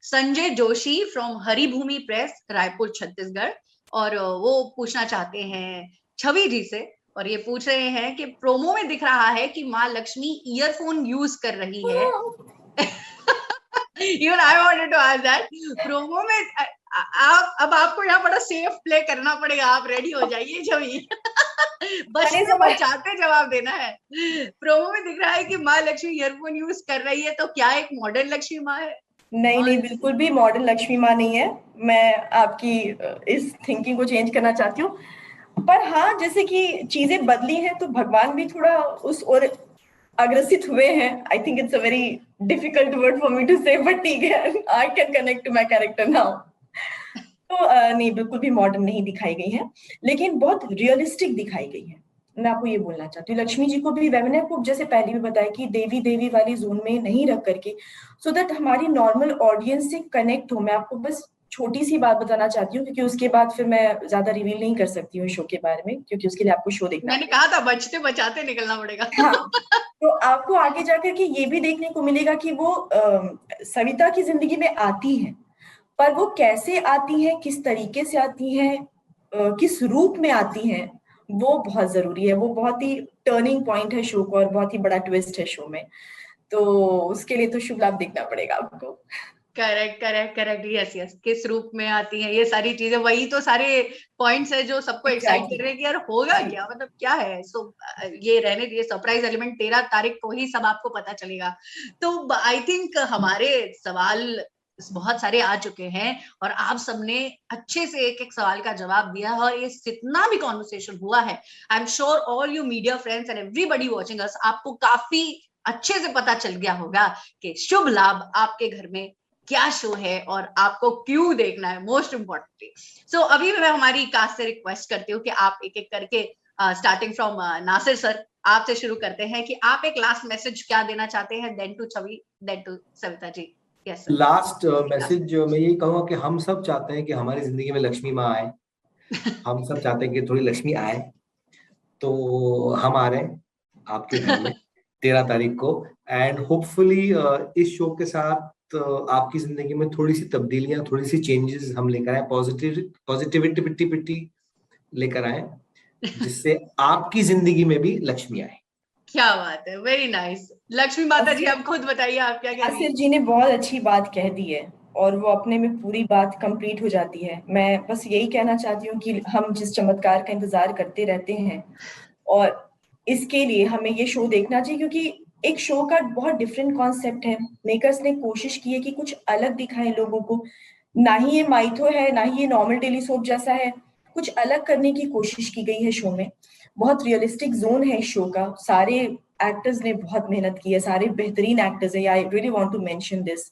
Sanjay Joshi from Haribhoomi press, Raipur, Chhattisgarh. और वो पूछना चाहते हैं छवि जी से, और ये पूछ रहे हैं कि प्रोमो में दिख रहा है कि माँ लक्ष्मी ईयरफोन यूज कर रही है. Even I wanted to ask that. Promo में अब आपको यहाँ बड़ा सेफ प्ले करना पड़ेगा. आप रेडी हो जाइए छवि. बस चाहते जवाब देना है. प्रोमो में दिख रहा है कि माँ लक्ष्मी ईयरफोन यूज कर रही है, तो क्या एक मॉडर्न लक्ष्मी माँ है? नहीं, बिल्कुल भी मॉडर्न लक्ष्मी माँ नहीं है. मैं आपकी इस थिंकिंग को चेंज करना चाहती हूँ. पर हाँ, जैसे कि चीजें बदली हैं तो भगवान भी थोड़ा उस और अग्रसित हुए हैं. I think it's a very difficult word for me to say, but ठीक है, I can connect to my character now. तो नहीं, बिल्कुल भी मॉडर्न नहीं दिखाई गई है, लेकिन बहुत रियलिस्टिक दिखाई गई है. मैं आपको ये बोलना चाहती हूँ, लक्ष्मी जी को भी मैंने आपको जैसे पहले भी बताया कि देवी वाली जोन में नहीं रख करके, सो दैट हमारी नॉर्मल ऑडियंस से कनेक्ट हो. मैं आपको बस छोटी सी बात बताना चाहती हूँ, क्योंकि उसके बाद फिर मैं ज्यादा रिवील नहीं कर सकती हूँ शो के बारे में, क्योंकि उसके लिए आपको शो देखना. मैंने कहा था बचते बचाते निकलना पड़ेगा. हाँ, तो आपको आगे जाकर के ये भी देखने को मिलेगा कि वो सविता की जिंदगी में आती है, पर वो कैसे आती है, किस तरीके से आती है, किस रूप में आती है, वो बहुत जरूरी है. वो बहुत ही टर्निंग पॉइंट है शो को, और बहुत ही बड़ा ट्विस्ट है शो में. तो उसके लिए तो शुभ लाभ देखना पड़ेगा आपको. करेक्ट. यस, किस रूप में आती है, ये सारी चीजें, वही तो सारे पॉइंट्स है जो सबको एक्साइट कर रहे हैं कि यार होगा क्या, मतलब क्या है. सो ये रहने दिए सरप्राइज एलिमेंट. 13 तारीख को ही सब आपको पता चलेगा. तो आई थिंक हमारे सवाल बहुत सारे आ चुके हैं और आप सबने अच्छे से एक एक सवाल का जवाब दिया है और ये जितना भी कॉन्वर्सेशन हुआ है, आई am sure all you media friends and everybody watching us, आपको काफी अच्छे से पता चल गया होगा कि शुभ लाभ आपके घर में क्या शो है और आपको क्यों देखना है, मोस्ट इम्पोर्टेंटली। सो अभी मैं हमारी कास्ट से रिक्वेस्ट करती हूँ कि आप एक एक करके स्टार्टिंग फ्रॉम नासिर सर, आपसे शुरू करते हैं कि आप एक लास्ट मैसेज क्या देना चाहते हैं, then to Chhavi, then to Savita ji. Yes, last message मैं यही कहूँगा कि हम सब चाहते हैं कि हमारी जिंदगी में लक्ष्मी माँ आए। हम सब चाहते हैं कि थोड़ी लक्ष्मी आए, तो हम आ रहे हैं आपके घर में 13 तारीख को, एंड होपफुली इस शो के साथ आपकी जिंदगी में थोड़ी सी तब्दीलियां, थोड़ी सी चेंजेस हम लेकर आए, पॉजिटिविटी लेकर आए, जिससे आपकी जिंदगी में भी लक्ष्मी आए। क्या बात है, वेरी नाइस। लक्ष्मी माता जी, आप खुद बताइए, आप क्या कह रही हैं? आसिफ जी ने बहुत अच्छी बात कह दी है और वो अपने में पूरी बात कंप्लीट हो जाती है। मैं बस यही कहना चाहती हूँ कि हम जिस चमत्कार का इंतजार करते रहते हैं और इसके लिए हमें ये शो देखना चाहिए, क्योंकि एक शो का बहुत डिफरेंट कॉन्सेप्ट है। मेकर्स ने कोशिश की है कि कुछ अलग दिखाएं लोगों को, ना ही ये माइथो है ना ही ये नॉर्मल टेली सोप जैसा है, कुछ अलग करने की कोशिश की गई है शो में। बहुत रियलिस्टिक जोन है इस शो का, सारे एक्टर्स ने बहुत मेहनत की है, सारे बेहतरीन एक्टर्स हैं। I really want to mention this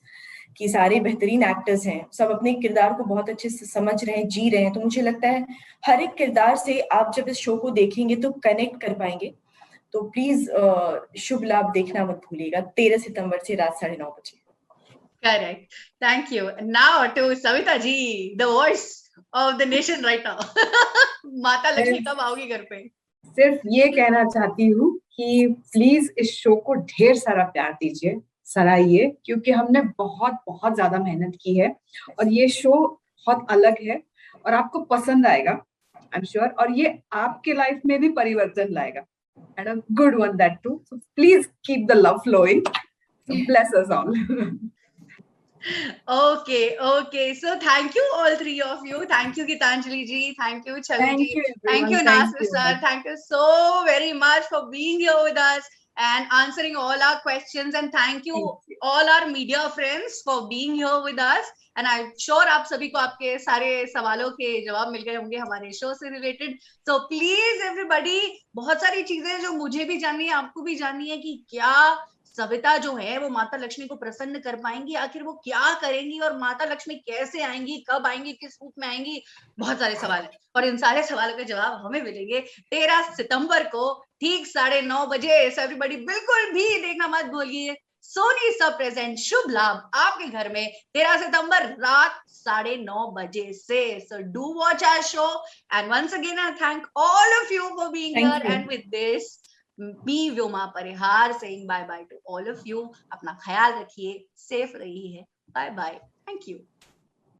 कि सारे बेहतरीन एक्टर्स हैं, सब अपने किरदार को बहुत अच्छे से समझ रहे हैं, जी रहे हैं। तो मुझे लगता है हर एक किरदार से आप जब इस शो को देखेंगे तो कनेक्ट कर पाएंगे। तो प्लीज शुभ लाभ देखना मत भूलिएगा 13 सितंबर से रात 9:30 बजे। Correct, thank you. Now to Savita ji, the voice of the nation right now. माता लक्ष्मी कब आओगी घर पे? सिर्फ ये कहना चाहती हूँ कि प्लीज इस शो को ढेर सारा प्यार दीजिए, सराहिए, क्योंकि हमने बहुत बहुत ज्यादा मेहनत की है और ये शो बहुत अलग है और आपको पसंद आएगा, आई एम श्योर। और ये आपके लाइफ में भी परिवर्तन लाएगा, and a good one that too. So please keep the love flowing. So bless us all. Okay. So thank you all three of you. Thank you Gitanjali ji. Thank you Chavi Thank ji. you, everyone. Thank you Thank Nasir you. sir. Thank you so very much for being here with us and answering all our questions. And thank you all our media friends for being here with us. And I'm sure आप सभी को आपके सारे सवालों के जवाब मिल गए होंगे हमारे शो से रिलेटेड। So please everybody, बहुत सारी चीजें जो मुझे भी जाननी है, आपको भी जाननी है कि क्या सविता जो है वो माता लक्ष्मी को प्रसन्न कर पाएंगी, आखिर वो क्या करेंगी और माता लक्ष्मी कैसे आएंगी, कब आएंगी, किस रूप में आएंगी, बहुत सारे सवाल हैं और इन सारे सवालों के जवाब हमें मिलेंगे 13 सितंबर को ठीक 9:30 बजे। So everybody बिल्कुल भी देखना मत भूलिए, सोनी सब प्रेजेंट शुभ लाभ आपके घर में 13 सितंबर रात 9:30 बजे से। So do watch our show and once again I thank all of you for being here and with this me Vyoma Parihar saying bye bye to all of you. अपना ख्याल रखिए, सेफ रहिए, bye bye, thank you.